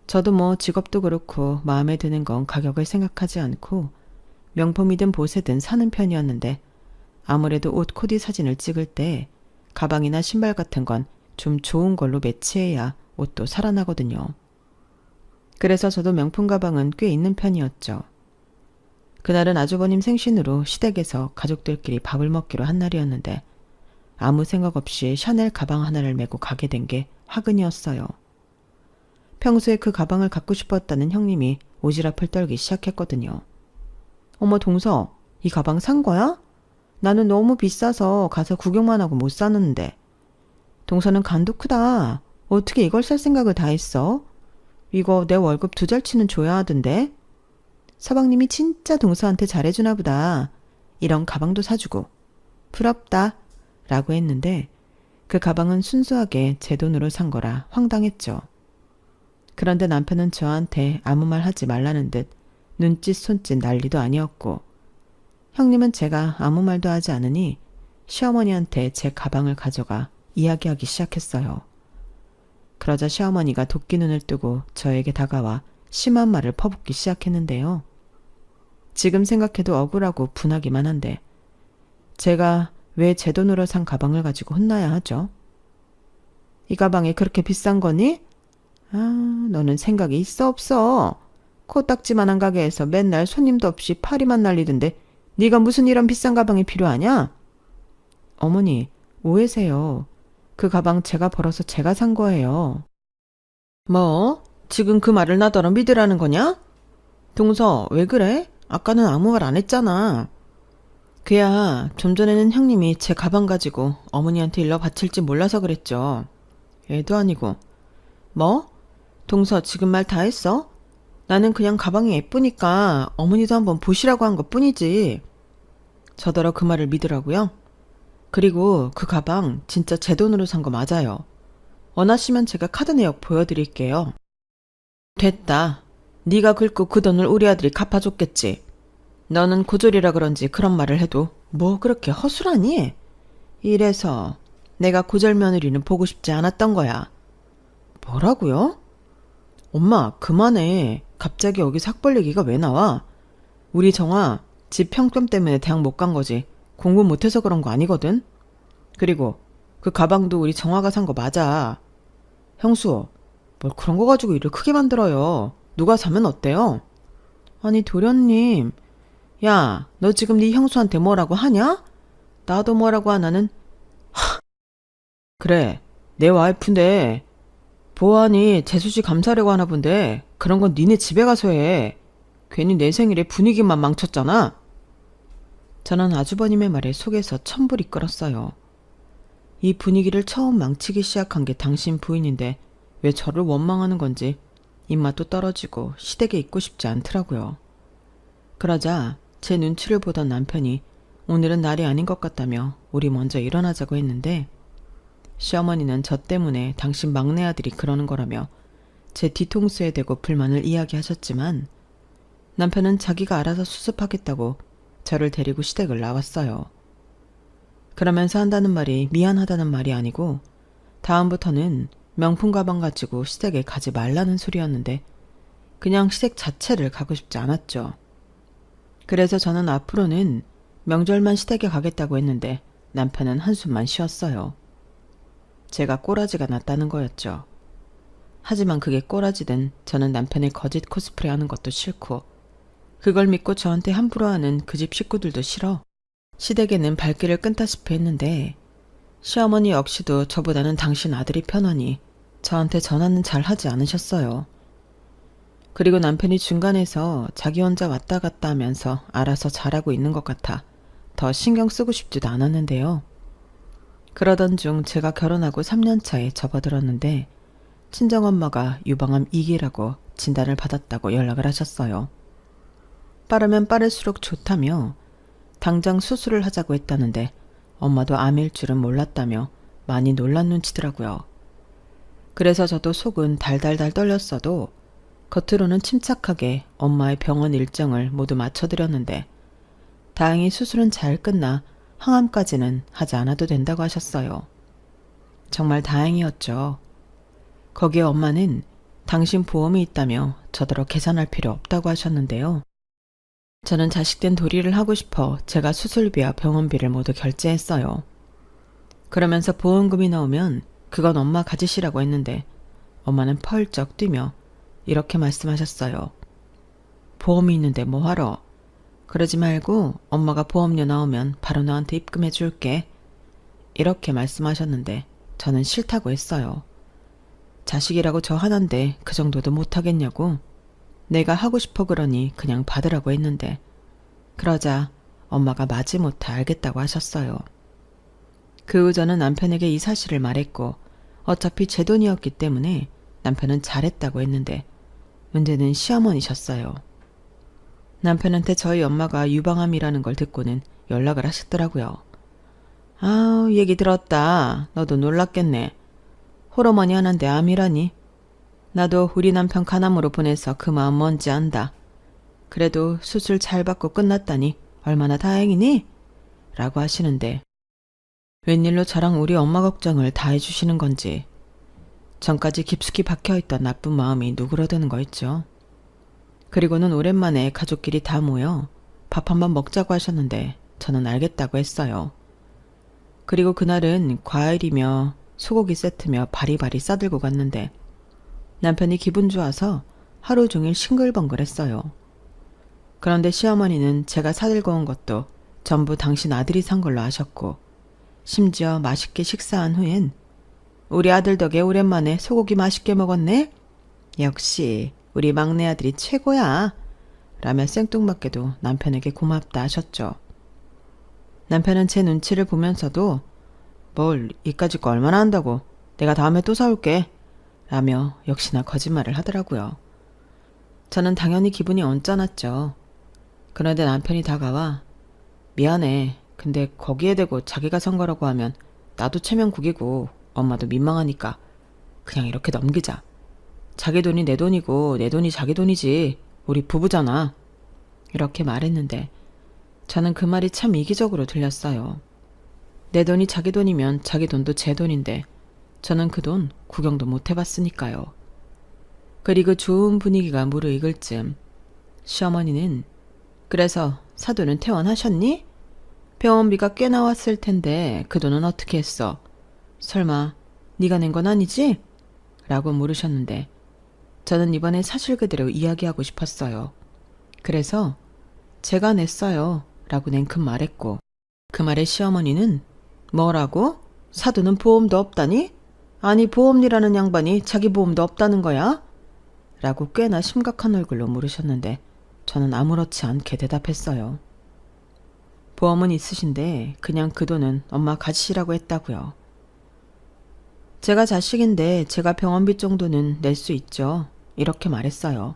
저도 뭐 직업도 그렇고 마음에 드는 건 가격을 생각하지 않고 명품이든 보세든 사는 편이었는데 아무래도 옷 코디 사진을 찍을 때 가방이나 신발 같은 건 좀 좋은 걸로 매치해야 옷도 살아나거든요. 그래서 저도 명품 가방은 꽤 있는 편이었죠. 그날은 아주버님 생신으로 시댁에서 가족들끼리 밥을 먹기로 한 날이었는데 아무 생각 없이 샤넬 가방 하나를 메고 가게 된 게 화근이었어요. 평소에 그 가방을 갖고 싶었다는 형님이 오지랖을 떨기 시작했거든요. 어머 동서, 이 가방 산 거야? 나는 너무 비싸서 가서 구경만 하고 못 사는데 동서는 간도 크다. 어떻게 이걸 살 생각을 다 했어? 이거 내 월급 2달치는 줘야 하던데. 서방님이 진짜 동서한테 잘해주나 보다. 이런 가방도 사주고. 부럽다. 라고 했는데 그 가방은 순수하게 제 돈으로 산 거라 황당했죠. 그런데 남편은 저한테 아무 말 하지 말라는 듯 눈짓 손짓 난리도 아니었고, 형님은 제가 아무 말도 하지 않으니 시어머니한테 제 가방을 가져가 이야기하기 시작했어요. 그러자 시어머니가 도끼 눈을 뜨고 저에게 다가와 심한 말을 퍼붓기 시작했는데요. 지금 생각해도 억울하고 분하기만 한데 제가 왜 제 돈으로 산 가방을 가지고 혼나야 하죠? 이 가방이 그렇게 비싼 거니? 아, 너는 생각이 있어 없어? 코딱지만한 가게에서 맨날 손님도 없이 파리만 날리던데 네가 무슨 이런 비싼 가방이 필요하냐? 어머니, 오해세요. 그 가방 제가 벌어서 제가 산 거예요. 뭐? 지금 그 말을 나더러 믿으라는 거냐? 동서, 왜 그래? 아까는 아무 말 안 했잖아. 그야 좀 전에는 형님이 제 가방 가지고 어머니한테 일러 바칠지 몰라서 그랬죠. 애도 아니고. 뭐? 동서 지금 말 다 했어? 나는 그냥 가방이 예쁘니까 어머니도 한번 보시라고 한 것뿐이지. 저더러 그 말을 믿으라고요? 그리고 그 가방 진짜 제 돈으로 산 거 맞아요. 원하시면 제가 카드 내역 보여드릴게요. 됐다. 네가 긁고 그 돈을 우리 아들이 갚아줬겠지. 너는 고졸이라 그런지 그런 말을 해도 뭐 그렇게 허술하니? 이래서 내가 고졸 며느리는 보고 싶지 않았던 거야. 뭐라고요? 엄마 그만해. 갑자기 여기서 학벌 얘기가 왜 나와? 우리 정아 집 평점 때문에 대학 못 간 거지. 공부 못해서 그런 거 아니거든? 그리고 그 가방도 우리 정아가 산 거 맞아. 형수, 뭘 그런 거 가지고 일을 크게 만들어요. 누가 사면 어때요? 아니 도련님, 야, 너 지금 네 형수한테 뭐라고 하냐? 나도 뭐라고 하나는? 그래, 내 와이프인데 보아하니 재수씨 감사하려고 하나 본데 그런 건 니네 집에 가서 해. 괜히 내 생일에 분위기만 망쳤잖아. 저는 아주버님의 말에 속에서 천불이 끓었어요. 이 분위기를 처음 망치기 시작한 게 당신 부인인데 왜 저를 원망하는 건지 입맛도 떨어지고 시댁에 있고 싶지 않더라고요. 그러자 제 눈치를 보던 남편이 오늘은 날이 아닌 것 같다며 우리 먼저 일어나자고 했는데 시어머니는 저 때문에 당신 막내 아들이 그러는 거라며 제 뒤통수에 대고 불만을 이야기하셨지만 남편은 자기가 알아서 수습하겠다고 저를 데리고 시댁을 나왔어요. 그러면서 한다는 말이 미안하다는 말이 아니고 다음부터는 명품 가방 가지고 시댁에 가지 말라는 소리였는데 그냥 시댁 자체를 가고 싶지 않았죠. 그래서 저는 앞으로는 명절만 시댁에 가겠다고 했는데 남편은 한숨만 쉬었어요. 제가 꼬라지가 났다는 거였죠. 하지만 그게 꼬라지든 저는 남편의 거짓 코스프레 하는 것도 싫고 그걸 믿고 저한테 함부로 하는 그 집 식구들도 싫어. 시댁에는 발길을 끈다시피 했는데 시어머니 역시도 저보다는 당신 아들이 편하니 저한테 전화는 잘 하지 않으셨어요. 그리고 남편이 중간에서 자기 혼자 왔다 갔다 하면서 알아서 잘하고 있는 것 같아 더 신경 쓰고 싶지도 않았는데요. 그러던 중 제가 결혼하고 3년 차에 접어들었는데 친정엄마가 유방암 2기라고 진단을 받았다고 연락을 하셨어요. 빠르면 빠를수록 좋다며 당장 수술을 하자고 했다는데 엄마도 암일 줄은 몰랐다며 많이 놀란 눈치더라고요. 그래서 저도 속은 달달달 떨렸어도 겉으로는 침착하게 엄마의 병원 일정을 모두 맞춰드렸는데 다행히 수술은 잘 끝나 항암까지는 하지 않아도 된다고 하셨어요. 정말 다행이었죠. 거기에 엄마는 당신 보험이 있다며 저더러 계산할 필요 없다고 하셨는데요. 저는 자식된 도리를 하고 싶어 제가 수술비와 병원비를 모두 결제했어요. 그러면서 보험금이 나오면 그건 엄마 가지시라고 했는데 엄마는 펄쩍 뛰며 이렇게 말씀하셨어요. 보험이 있는데 뭐하러? 그러지 말고 엄마가 보험료 나오면 바로 너한테 입금해 줄게. 이렇게 말씀하셨는데 저는 싫다고 했어요. 자식이라고 저 하나인데 그 정도도 못하겠냐고. 내가 하고 싶어 그러니 그냥 받으라고 했는데 그러자 엄마가 마지못해 알겠다고 하셨어요. 그 후 저는 남편에게 이 사실을 말했고 어차피 제 돈이었기 때문에 남편은 잘했다고 했는데 문제는 시어머니셨어요. 남편한테 저희 엄마가 유방암이라는 걸 듣고는 연락을 하셨더라고요. 아우, 얘기 들었다. 너도 놀랐겠네. 홀어머니 하나인데 암이라니. 나도 우리 남편 간암으로 보내서 그 마음 뭔지 안다. 그래도 수술 잘 받고 끝났다니 얼마나 다행이니? 라고 하시는데 웬일로 저랑 우리 엄마 걱정을 다 해주시는 건지 전까지 깊숙이 박혀있던 나쁜 마음이 누그러드는 거 있죠. 그리고는 오랜만에 가족끼리 다 모여 밥 한번 먹자고 하셨는데 저는 알겠다고 했어요. 그리고 그날은 과일이며 소고기 세트며 바리바리 싸들고 갔는데 남편이 기분 좋아서 하루 종일 싱글벙글했어요. 그런데 시어머니는 제가 사들고 온 것도 전부 당신 아들이 산 걸로 아셨고 심지어 맛있게 식사한 후엔 우리 아들 덕에 오랜만에 소고기 맛있게 먹었네? 역시 우리 막내 아들이 최고야. 라며 생뚱맞게도 남편에게 고맙다 하셨죠. 남편은 제 눈치를 보면서도 뭘 이까짓 거 얼마나 한다고 내가 다음에 또 사올게 라며 역시나 거짓말을 하더라고요. 저는 당연히 기분이 언짢았죠. 그런데 남편이 다가와 미안해. 근데 거기에 대고 자기가 산 거라고 하면 나도 체면국이고 엄마도 민망하니까 그냥 이렇게 넘기자. 자기 돈이 내 돈이고 내 돈이 자기 돈이지. 우리 부부잖아. 이렇게 말했는데 저는 그 말이 참 이기적으로 들렸어요. 내 돈이 자기 돈이면 자기 돈도 제 돈인데 저는 그 돈 구경도 못 해봤으니까요. 그리고 좋은 분위기가 무르익을 쯤 시어머니는 그래서 사돈은 퇴원하셨니? 병원비가 꽤 나왔을 텐데 그 돈은 어떻게 했어? 설마 네가 낸 건 아니지? 라고 물으셨는데 저는 이번에 사실 그대로 이야기하고 싶었어요. 그래서 제가 냈어요 라고 냉큼 말했고 그 말에 시어머니는 뭐라고? 사돈은 보험도 없다니? 아니 보험이라는 양반이 자기 보험도 없다는 거야? 라고 꽤나 심각한 얼굴로 물으셨는데 저는 아무렇지 않게 대답했어요. 보험은 있으신데 그냥 그 돈은 엄마 가지시라고 했다고요. 제가 자식인데 제가 병원비 정도는 낼 수 있죠. 이렇게 말했어요.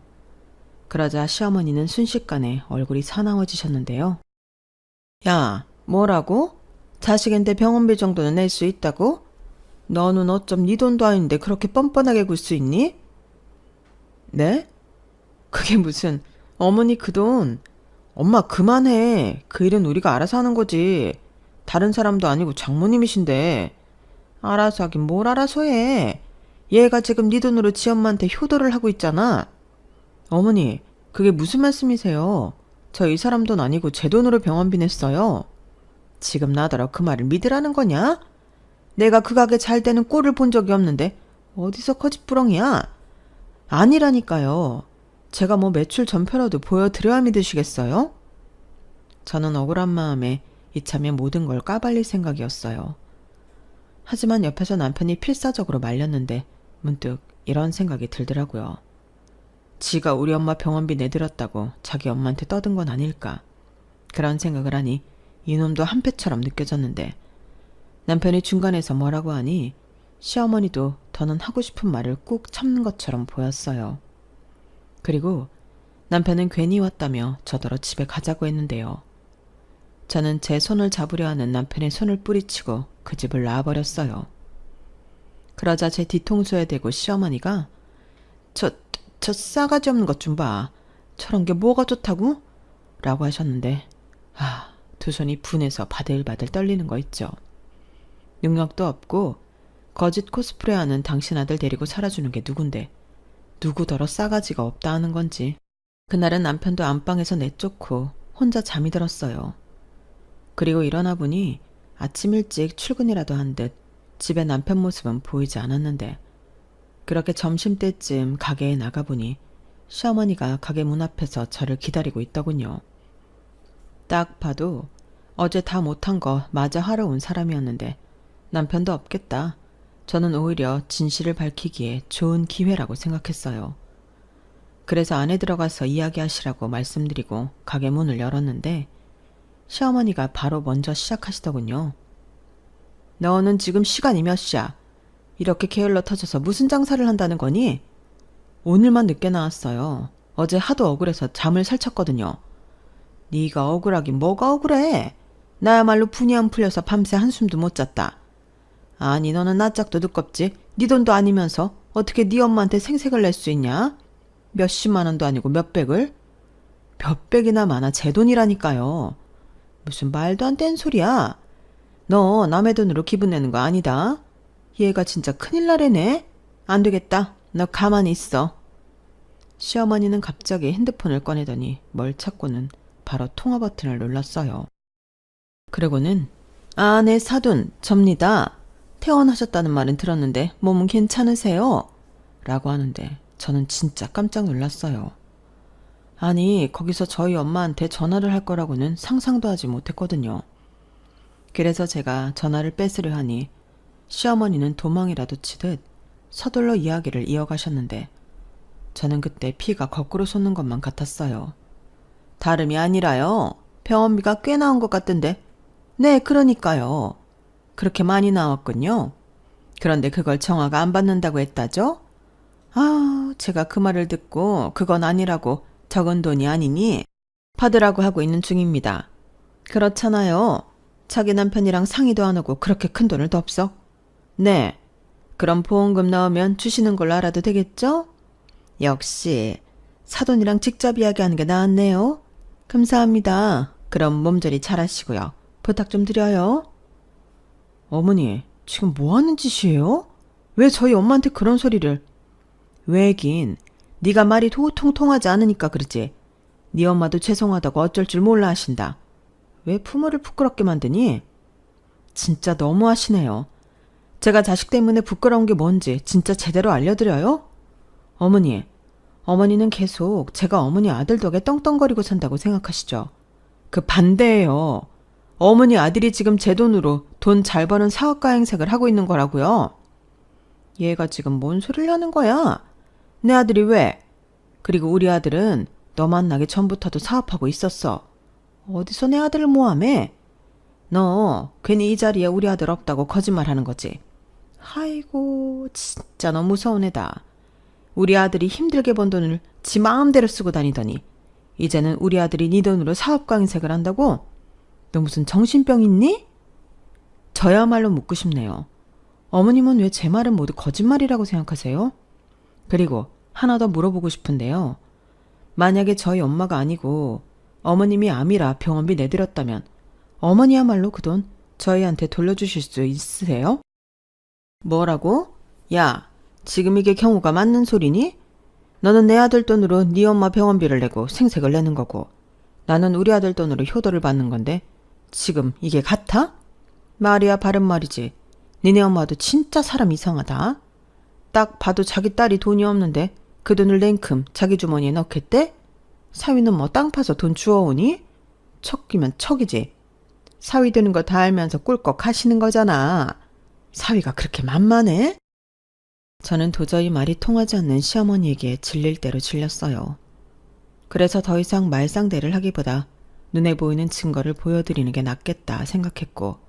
그러자 시어머니는 순식간에 얼굴이 사나워지셨는데요. 야, 뭐라고? 자식인데 병원비 정도는 낼 수 있다고? 너는 어쩜 네 돈도 아닌데 그렇게 뻔뻔하게 굴 수 있니? 네? 그게 무슨 어머니 그 돈. 엄마 그만해. 그 일은 우리가 알아서 하는 거지. 다른 사람도 아니고 장모님이신데. 알아서 하긴 뭘 알아서 해. 얘가 지금 네 돈으로 지 엄마한테 효도를 하고 있잖아. 어머니, 그게 무슨 말씀이세요? 저 이 사람 돈 아니고 제 돈으로 병원비 냈어요. 지금 나더러 그 말을 믿으라는 거냐? 내가 그 가게 잘 되는 꼴을 본 적이 없는데 어디서 거짓부렁이야? 아니라니까요. 제가 뭐 매출 전표라도 보여드려야 믿으시겠어요? 저는 억울한 마음에 이참에 모든 걸 까발릴 생각이었어요. 하지만 옆에서 남편이 필사적으로 말렸는데 문득 이런 생각이 들더라고요. 지가 우리 엄마 병원비 내드렸다고 자기 엄마한테 떠든 건 아닐까. 그런 생각을 하니 이놈도 한패처럼 느껴졌는데 남편이 중간에서 뭐라고 하니 시어머니도 더는 하고 싶은 말을 꾹 참는 것처럼 보였어요. 그리고 남편은 괜히 왔다며 저더러 집에 가자고 했는데요. 저는 제 손을 잡으려 하는 남편의 손을 뿌리치고 그 집을 나와버렸어요. 그러자 제 뒤통수에 대고 시어머니가 저 싸가지 없는 것 좀 봐. 저런 게 뭐가 좋다고? 라고 하셨는데 두 손이 분해서 바들바들 떨리는 거 있죠. 능력도 없고 거짓 코스프레하는 당신 아들 데리고 살아주는 게 누군데 누구더러 싸가지가 없다 하는 건지. 그날은 남편도 안방에서 내쫓고 혼자 잠이 들었어요. 그리고 일어나 보니 아침 일찍 출근이라도 한 듯 집에 남편 모습은 보이지 않았는데 그렇게 점심때쯤 가게에 나가보니 시어머니가 가게 문 앞에서 저를 기다리고 있더군요. 딱 봐도 어제 다 못한 거 마저 하러 온 사람이었는데 남편도 없겠다. 저는 오히려 진실을 밝히기에 좋은 기회라고 생각했어요. 그래서 안에 들어가서 이야기하시라고 말씀드리고 가게 문을 열었는데 시어머니가 바로 먼저 시작하시더군요. 너는 지금 시간이 몇 시야? 이렇게 게을러 터져서 무슨 장사를 한다는 거니? 오늘만 늦게 나왔어요. 어제 하도 억울해서 잠을 설쳤거든요. 네가 억울하긴 뭐가 억울해? 나야말로 분이 안 풀려서 밤새 한숨도 못 잤다. 아니 너는 낯짝도 두껍지? 네 돈도 아니면서 어떻게 네 엄마한테 생색을 낼 수 있냐? 몇십만 원도 아니고 몇백을? 몇백이나 많아 제 돈이라니까요. 무슨 말도 안 되는 소리야. 너 남의 돈으로 기분 내는 거 아니다. 얘가 진짜 큰일 나래네. 안 되겠다. 너 가만히 있어. 시어머니는 갑자기 핸드폰을 꺼내더니 뭘 찾고는 바로 통화 버튼을 눌렀어요. 그러고는 네 사돈 접니다. 퇴원하셨다는 말은 들었는데 몸은 괜찮으세요? 라고 하는데 저는 진짜 깜짝 놀랐어요. 아니 거기서 저희 엄마한테 전화를 할 거라고는 상상도 하지 못했거든요. 그래서 제가 전화를 뺏으려 하니 시어머니는 도망이라도 치듯 서둘러 이야기를 이어가셨는데 저는 그때 피가 거꾸로 솟는 것만 같았어요. 다름이 아니라요. 병원비가 꽤 나온 것 같던데. 네, 그러니까요. 그렇게 많이 나왔군요. 그런데 그걸 정화가 안 받는다고 했다죠? 제가 그 말을 듣고 그건 아니라고 적은 돈이 아니니 받으라고 하고 있는 중입니다. 그렇잖아요. 자기 남편이랑 상의도 안 하고 그렇게 큰 돈을 덥석? 네. 그럼 보험금 나오면 주시는 걸로 알아도 되겠죠? 역시 사돈이랑 직접 이야기하는 게 나았네요. 감사합니다. 그럼 몸조리 잘하시고요. 부탁 좀 드려요. 어머니, 지금 뭐 하는 짓이에요? 왜 저희 엄마한테 그런 소리를? 왜긴 네가 말이 도통 통하지 않으니까 그러지. 네 엄마도 죄송하다고 어쩔 줄 몰라 하신다. 왜 부모를 부끄럽게 만드니? 진짜 너무하시네요. 제가 자식 때문에 부끄러운 게 뭔지 진짜 제대로 알려드려요? 어머니는 계속 제가 어머니 아들 덕에 떵떵거리고 산다고 생각하시죠? 그 반대예요. 어머니 아들이 지금 제 돈으로 돈 잘 버는 사업가 행색을 하고 있는 거라고요. 얘가 지금 뭔 소리를 하는 거야? 내 아들이 왜? 그리고 우리 아들은 너 만나기 전부터도 사업하고 있었어. 어디서 내 아들을 모함해? 너 괜히 이 자리에 우리 아들 없다고 거짓말하는 거지. 아이고 진짜 너 무서운 애다. 우리 아들이 힘들게 번 돈을 지 마음대로 쓰고 다니더니 이제는 우리 아들이 네 돈으로 사업가 행색을 한다고? 너 무슨 정신병 있니? 저야말로 묻고 싶네요. 어머님은 왜 제 말은 모두 거짓말이라고 생각하세요? 그리고 하나 더 물어보고 싶은데요. 만약에 저희 엄마가 아니고 어머님이 암이라 병원비 내드렸다면 어머니야말로 그 돈 저희한테 돌려주실 수 있으세요? 뭐라고? 야, 지금 이게 경우가 맞는 소리니? 너는 내 아들 돈으로 네 엄마 병원비를 내고 생색을 내는 거고 나는 우리 아들 돈으로 효도를 받는 건데 지금 이게 같아? 말이야 바른 말이지. 니네 엄마도 진짜 사람 이상하다. 딱 봐도 자기 딸이 돈이 없는데 그 돈을 냉큼 자기 주머니에 넣겠대? 사위는 뭐 땅 파서 돈 주워오니? 척이면 척이지. 사위 되는 거 다 알면서 꿀꺽 하시는 거잖아. 사위가 그렇게 만만해? 저는 도저히 말이 통하지 않는 시어머니에게 질릴 대로 질렸어요. 그래서 더 이상 말상대를 하기보다 눈에 보이는 증거를 보여드리는 게 낫겠다 생각했고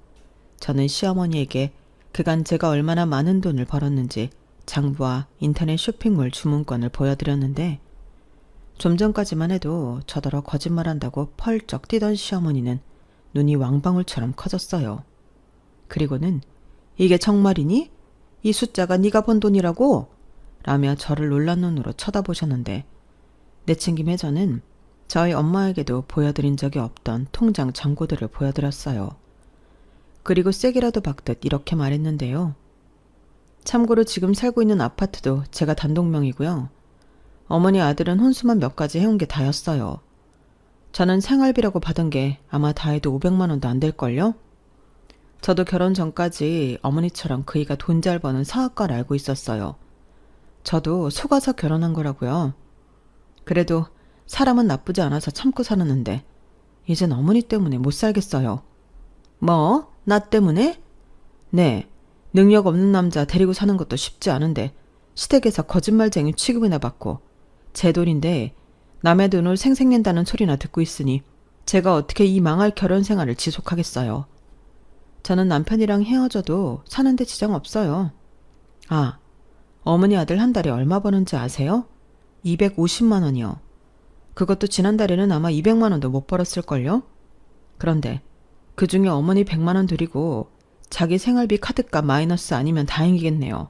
저는 시어머니에게 그간 제가 얼마나 많은 돈을 벌었는지 장부와 인터넷 쇼핑몰 주문권을 보여드렸는데 좀 전까지만 해도 저더러 거짓말한다고 펄쩍 뛰던 시어머니는 눈이 왕방울처럼 커졌어요. 그리고는 이게 정말이니? 이 숫자가 네가 번 돈이라고? 라며 저를 놀란 눈으로 쳐다보셨는데 내친김에 저는 저희 엄마에게도 보여드린 적이 없던 통장 잔고들을 보여드렸어요. 그리고 세게라도 박듯 이렇게 말했는데요. 참고로 지금 살고 있는 아파트도 제가 단독명이고요. 어머니 아들은 혼수만 몇 가지 해온 게 다였어요. 저는 생활비라고 받은 게 아마 다 해도 500만 원도 안 될걸요? 저도 결혼 전까지 어머니처럼 그이가 돈 잘 버는 사업가를 알고 있었어요. 저도 속아서 결혼한 거라고요. 그래도 사람은 나쁘지 않아서 참고 살았는데 이젠 어머니 때문에 못 살겠어요. 뭐? 나 때문에? 네. 능력 없는 남자 데리고 사는 것도 쉽지 않은데 시댁에서 거짓말쟁이 취급이나 받고 제 돈인데 남의 돈을 생색낸다는 소리나 듣고 있으니 제가 어떻게 이 망할 결혼 생활을 지속하겠어요. 저는 남편이랑 헤어져도 사는데 지장 없어요. 아, 어머니 아들 한 달에 얼마 버는지 아세요? 250만 원이요. 그것도 지난달에는 아마 200만 원도 못 벌었을걸요? 그런데 그 중에 어머니 100만 원 드리고 자기 생활비 카드값 마이너스 아니면 다행이겠네요.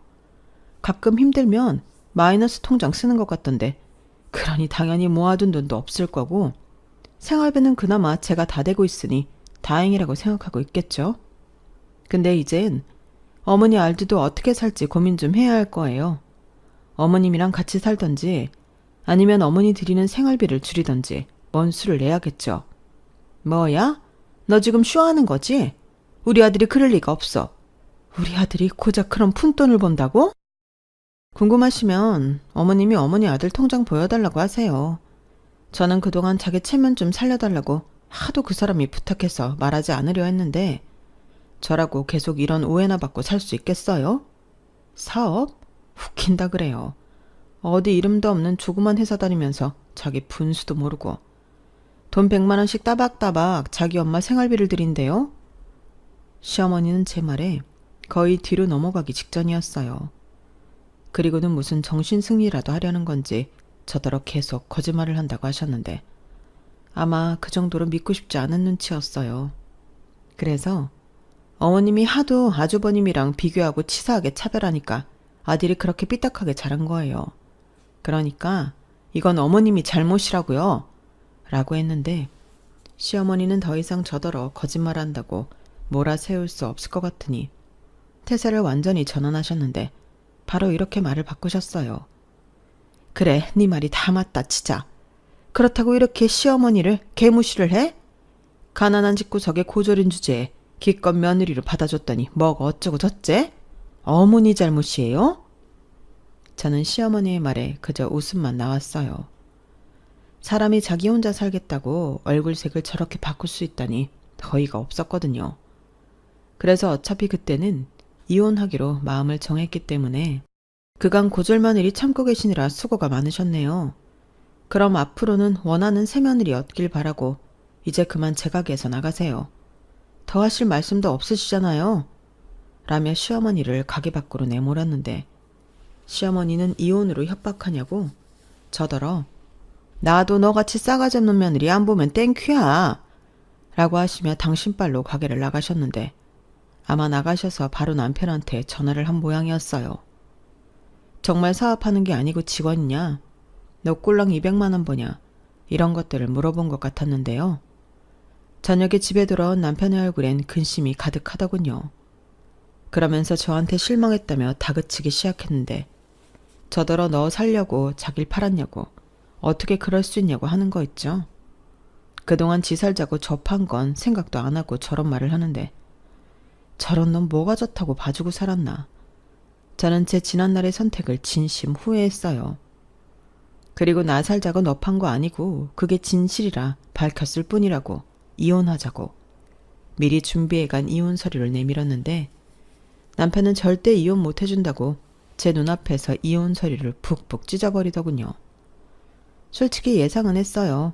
가끔 힘들면 마이너스 통장 쓰는 것 같던데 그러니 당연히 모아둔 돈도 없을 거고 생활비는 그나마 제가 다 대고 있으니 다행이라고 생각하고 있겠죠. 근데 이젠 어머니 알드도 어떻게 살지 고민 좀 해야 할 거예요. 어머님이랑 같이 살던지 아니면 어머니 드리는 생활비를 줄이던지 뭔 수를 내야겠죠. 뭐야? 너 지금 쇼하는 거지? 우리 아들이 그럴 리가 없어. 우리 아들이 고작 그런 푼돈을 번다고? 궁금하시면 어머님이 어머니 아들 통장 보여달라고 하세요. 저는 그동안 자기 체면 좀 살려달라고 하도 그 사람이 부탁해서 말하지 않으려 했는데 저라고 계속 이런 오해나 받고 살 수 있겠어요? 사업? 웃긴다 그래요. 어디 이름도 없는 조그만 회사 다니면서 자기 분수도 모르고 돈 100만 원씩 따박따박 자기 엄마 생활비를 드린대요. 시어머니는 제 말에 거의 뒤로 넘어가기 직전이었어요. 그리고는 무슨 정신승리라도 하려는 건지 저더러 계속 거짓말을 한다고 하셨는데 아마 그 정도로 믿고 싶지 않은 눈치였어요. 그래서 어머님이 하도 아주버님이랑 비교하고 치사하게 차별하니까 아들이 그렇게 삐딱하게 자란 거예요. 그러니까 이건 어머님이 잘못이라고요. 라고 했는데 시어머니는 더 이상 저더러 거짓말한다고 몰아세울 수 없을 것 같으니 태세를 완전히 전환하셨는데 바로 이렇게 말을 바꾸셨어요. 그래, 네 말이 다 맞다 치자. 그렇다고 이렇게 시어머니를 개무시를 해? 가난한 집구석의 고졸인 주제에 기껏 며느리로 받아줬더니 뭐가 어쩌고 저째? 어머니 잘못이에요? 저는 시어머니의 말에 그저 웃음만 나왔어요. 사람이 자기 혼자 살겠다고 얼굴색을 저렇게 바꿀 수 있다니 어이가 없었거든요. 그래서 어차피 그때는 이혼하기로 마음을 정했기 때문에 그간 고졸며느리 참고 계시느라 수고가 많으셨네요. 그럼 앞으로는 원하는 새며느리 얻길 바라고 이제 그만 제 가게에서 나가세요. 더 하실 말씀도 없으시잖아요. 라며 시어머니를 가게 밖으로 내몰았는데 시어머니는 이혼으로 협박하냐고 저더러 나도 너같이 싸가지 없는 며느리 안 보면 땡큐야 라고 하시며 당신빨로 가게를 나가셨는데 아마 나가셔서 바로 남편한테 전화를 한 모양이었어요. 정말 사업하는 게 아니고 직원이냐? 너 꼴랑 200만 원 버냐? 이런 것들을 물어본 것 같았는데요. 저녁에 집에 돌아온 남편의 얼굴엔 근심이 가득하더군요. 그러면서 저한테 실망했다며 다그치기 시작했는데 저더러 너 살려고 자길 팔았냐고 어떻게 그럴 수 있냐고 하는 거 있죠. 그동안 지 살자고 접한 건 생각도 안 하고 저런 말을 하는데 저런 놈 뭐가 좋다고 봐주고 살았나. 저는 제 지난날의 선택을 진심 후회했어요. 그리고 나 살자고 너 판 거 아니고 그게 진실이라 밝혔을 뿐이라고 이혼하자고 미리 준비해간 이혼 서류를 내밀었는데 남편은 절대 이혼 못 해준다고 제 눈앞에서 이혼 서류를 푹푹 찢어버리더군요. 솔직히 예상은 했어요.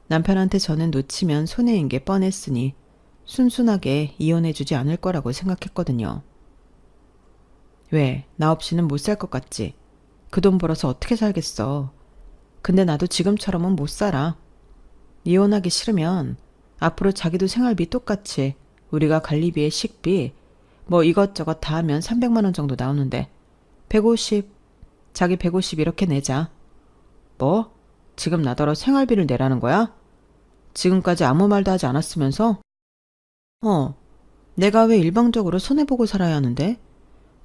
남편한테 저는 놓치면 손해인 게 뻔했으니 순순하게 이혼해주지 않을 거라고 생각했거든요. 왜? 나 없이는 못 살 것 같지? 그 돈 벌어서 어떻게 살겠어. 근데 나도 지금처럼은 못 살아. 이혼하기 싫으면 앞으로 자기도 생활비 똑같이 우리가 관리비에 식비 뭐 이것저것 다 하면 300만 원 정도 나오는데 150, 자기 150 이렇게 내자. 뭐? 지금 나더러 생활비를 내라는 거야? 지금까지 아무 말도 하지 않았으면서? 내가 왜 일방적으로 손해보고 살아야 하는데?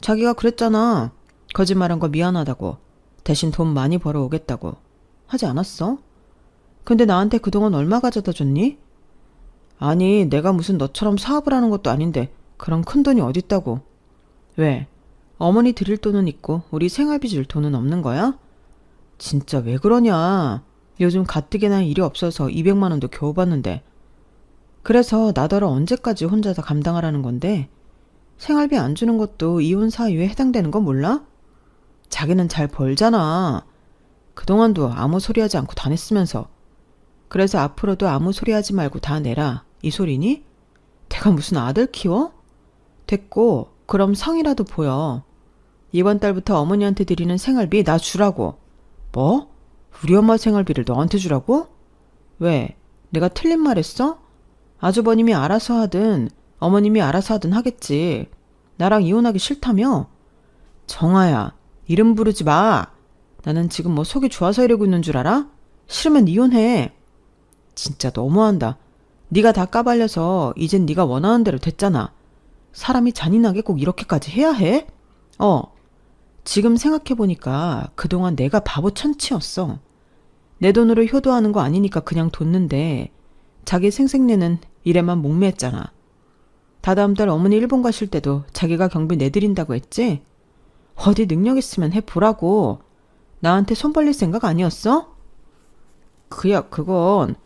자기가 그랬잖아. 거짓말한 거 미안하다고. 대신 돈 많이 벌어오겠다고. 하지 않았어? 근데 나한테 그동안 얼마 가져다 줬니? 아니, 내가 무슨 너처럼 사업을 하는 것도 아닌데 그런 큰 돈이 어딨다고. 왜? 어머니 드릴 돈은 있고 우리 생활비 줄 돈은 없는 거야? 진짜 왜 그러냐. 요즘 가뜩이나 일이 없어서 200만 원도 겨우 받는데. 그래서 나더러 언제까지 혼자 다 감당하라는 건데 생활비 안 주는 것도 이혼 사유에 해당되는 거 몰라? 자기는 잘 벌잖아. 그동안도 아무 소리 하지 않고 다녔으면서. 그래서 앞으로도 아무 소리 하지 말고 다 내라. 이 소리니? 내가 무슨 아들 키워? 됐고, 그럼 성이라도 보여. 이번 달부터 어머니한테 드리는 생활비 나 주라고. 뭐? 우리 엄마 생활비를 너한테 주라고? 왜? 내가 틀린 말 했어? 아주버님이 알아서 하든 어머님이 알아서 하든 하겠지. 나랑 이혼하기 싫다며? 정아야, 이름 부르지 마. 나는 지금 뭐 속이 좋아서 이러고 있는 줄 알아? 싫으면 이혼해. 진짜 너무한다. 네가 다 까발려서 이젠 네가 원하는 대로 됐잖아. 사람이 잔인하게 꼭 이렇게까지 해야 해? 지금 생각해보니까 그동안 내가 바보 천치였어. 내 돈으로 효도하는 거 아니니까 그냥 뒀는데 자기 생색내는 일에만 목매했잖아. 다다음 달 어머니 일본 가실 때도 자기가 경비 내드린다고 했지? 어디 능력 있으면 해보라고. 나한테 손 벌릴 생각 아니었어? 그건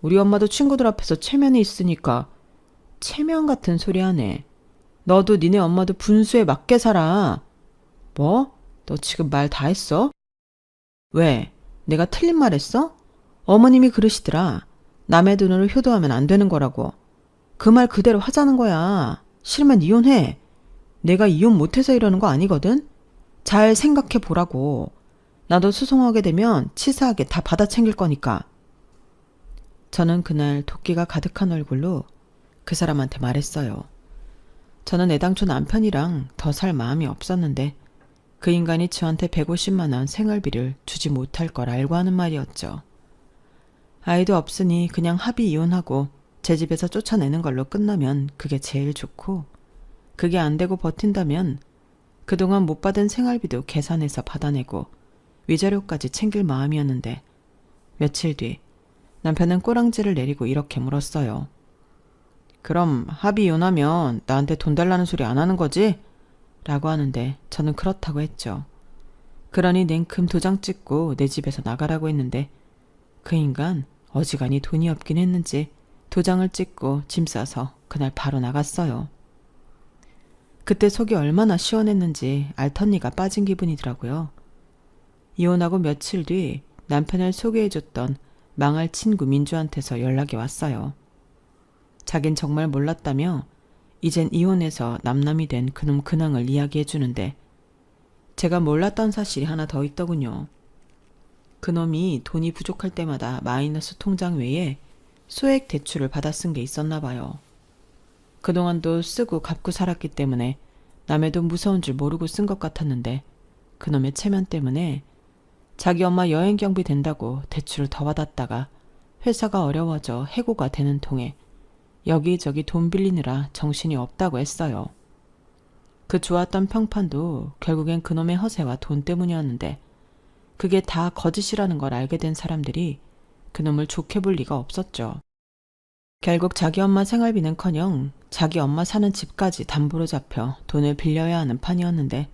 우리 엄마도 친구들 앞에서 체면이 있으니까. 체면 같은 소리 하네. 너도 니네 엄마도 분수에 맞게 살아. 뭐? 너 지금 말 다 했어? 왜? 내가 틀린 말 했어? 어머님이 그러시더라. 남의 돈으로 효도하면 안 되는 거라고. 그 말 그대로 하자는 거야. 싫으면 이혼해. 내가 이혼 못해서 이러는 거 아니거든? 잘 생각해 보라고. 나도 소송하게 되면 치사하게 다 받아 챙길 거니까. 저는 그날 도끼가 가득한 얼굴로 그 사람한테 말했어요. 저는 애당초 남편이랑 더 살 마음이 없었는데 그 인간이 저한테 150만 원 생활비를 주지 못할 걸 알고 하는 말이었죠. 아이도 없으니 그냥 합의 이혼하고 제 집에서 쫓아내는 걸로 끝나면 그게 제일 좋고, 그게 안 되고 버틴다면 그동안 못 받은 생활비도 계산해서 받아내고 위자료까지 챙길 마음이었는데, 며칠 뒤 남편은 꼬랑지를 내리고 이렇게 물었어요. 그럼 합의 이혼하면 나한테 돈 달라는 소리 안 하는 거지? 라고 하는데 저는 그렇다고 했죠. 그러니 냉큼 도장 찍고 내 집에서 나가라고 했는데 그 인간 어지간히 돈이 없긴 했는지 도장을 찍고 짐 싸서 그날 바로 나갔어요. 그때 속이 얼마나 시원했는지 알턴니가 빠진 기분이더라고요. 이혼하고 며칠 뒤 남편을 소개해줬던 망할 친구 민주한테서 연락이 왔어요. 자긴 정말 몰랐다며 이젠 이혼해서 남남이 된 그놈 근황을 이야기해주는데, 제가 몰랐던 사실이 하나 더 있더군요. 그놈이 돈이 부족할 때마다 마이너스 통장 외에 소액 대출을 받아 쓴 게 있었나 봐요. 그동안도 쓰고 갚고 살았기 때문에 남의 돈 무서운 줄 모르고 쓴 것 같았는데, 그놈의 체면 때문에 자기 엄마 여행 경비 된다고 대출을 더 받았다가 회사가 어려워져 해고가 되는 통에 여기저기 돈 빌리느라 정신이 없다고 했어요. 그 좋았던 평판도 결국엔 그놈의 허세와 돈 때문이었는데, 그게 다 거짓이라는 걸 알게 된 사람들이 그놈을 좋게 볼 리가 없었죠. 결국 자기 엄마 생활비는커녕 자기 엄마 사는 집까지 담보로 잡혀 돈을 빌려야 하는 판이었는데,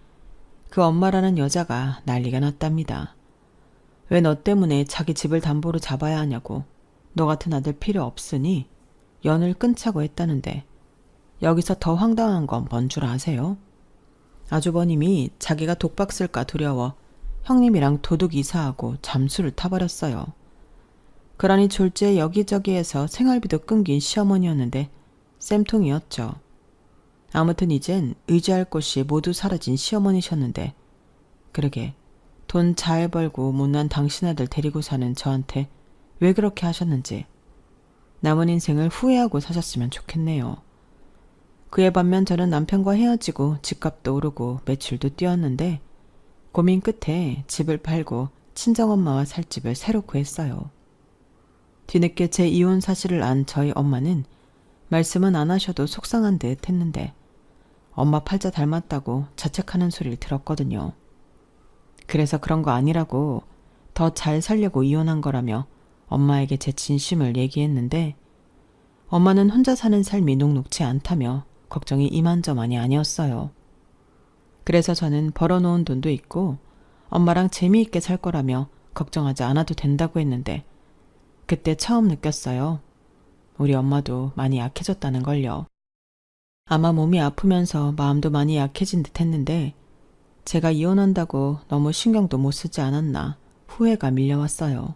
그 엄마라는 여자가 난리가 났답니다. 왜 너 때문에 자기 집을 담보로 잡아야 하냐고. 너 같은 아들 필요 없으니 연을 끊자고 했다는데, 여기서 더 황당한 건 뭔 줄 아세요? 아주버님이 자기가 독박 쓸까 두려워 형님이랑 도둑 이사하고 잠수를 타버렸어요. 그러니 졸지에 여기저기에서 생활비도 끊긴 시어머니였는데 쌤통이었죠. 아무튼 이젠 의지할 곳이 모두 사라진 시어머니셨는데, 그러게 돈 잘 벌고 못난 당신 아들 데리고 사는 저한테 왜 그렇게 하셨는지, 남은 인생을 후회하고 사셨으면 좋겠네요. 그에 반면 저는 남편과 헤어지고 집값도 오르고 매출도 뛰었는데, 고민 끝에 집을 팔고 친정엄마와 살 집을 새로 구했어요. 뒤늦게 제 이혼 사실을 안 저희 엄마는 말씀은 안 하셔도 속상한 듯 했는데, 엄마 팔자 닮았다고 자책하는 소리를 들었거든요. 그래서 그런 거 아니라고, 더 잘 살려고 이혼한 거라며 엄마에게 제 진심을 얘기했는데, 엄마는 혼자 사는 삶이 녹록지 않다며 걱정이 이만저만이 아니었어요. 그래서 저는 벌어놓은 돈도 있고 엄마랑 재미있게 살 거라며 걱정하지 않아도 된다고 했는데, 그때 처음 느꼈어요. 우리 엄마도 많이 약해졌다는 걸요. 아마 몸이 아프면서 마음도 많이 약해진 듯 했는데, 제가 이혼한다고 너무 신경도 못 쓰지 않았나 후회가 밀려왔어요.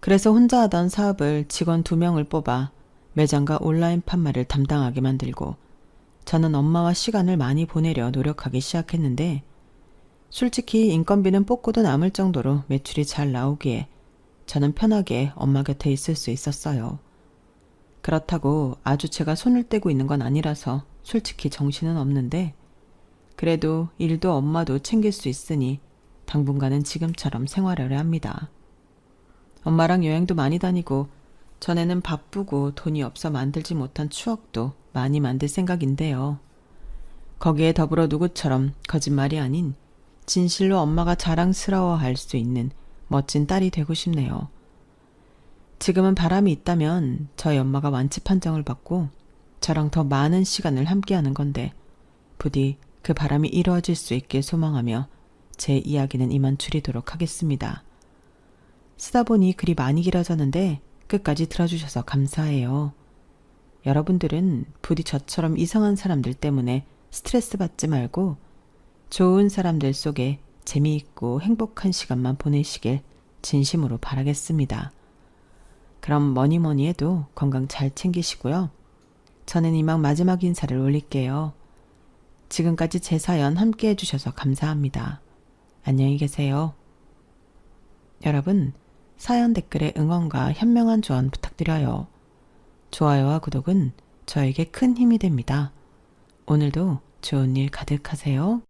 그래서 혼자 하던 사업을 직원 2명을 뽑아 매장과 온라인 판매를 담당하게 만들고 저는 엄마와 시간을 많이 보내려 노력하기 시작했는데 솔직히 인건비는 뽑고도 남을 정도로 매출이 잘 나오기에 저는 편하게 엄마 곁에 있을 수 있었어요. 그렇다고 아주 제가 손을 떼고 있는 건 아니라서 솔직히 정신은 없는데 그래도 일도 엄마도 챙길 수 있으니 당분간은 지금처럼 생활하려 합니다. 엄마랑 여행도 많이 다니고 전에는 바쁘고 돈이 없어 만들지 못한 추억도 많이 만들 생각인데요. 거기에 더불어 누구처럼 거짓말이 아닌 진실로 엄마가 자랑스러워할 수 있는 멋진 딸이 되고 싶네요. 지금은 바람이 있다면 저희 엄마가 완치 판정을 받고 저랑 더 많은 시간을 함께하는 건데 부디 그 바람이 이루어질 수 있길 소망하며 제 이야기는 이만 줄이도록 하겠습니다. 쓰다 보니 글이 많이 길어졌는데 끝까지 들어주셔서 감사해요. 여러분들은 부디 저처럼 이상한 사람들 때문에 스트레스 받지 말고 좋은 사람들 속에 재미있고 행복한 시간만 보내시길 진심으로 바라겠습니다. 그럼 뭐니 해도 건강 잘 챙기시고요. 저는 이만 마지막 인사를 올릴게요. 지금까지 제 사연 함께 해주셔서 감사합니다. 안녕히 계세요. 여러분, 사연 댓글에 응원과 현명한 조언 부탁드려요. 좋아요와 구독은 저에게 큰 힘이 됩니다. 오늘도 좋은 일 가득하세요.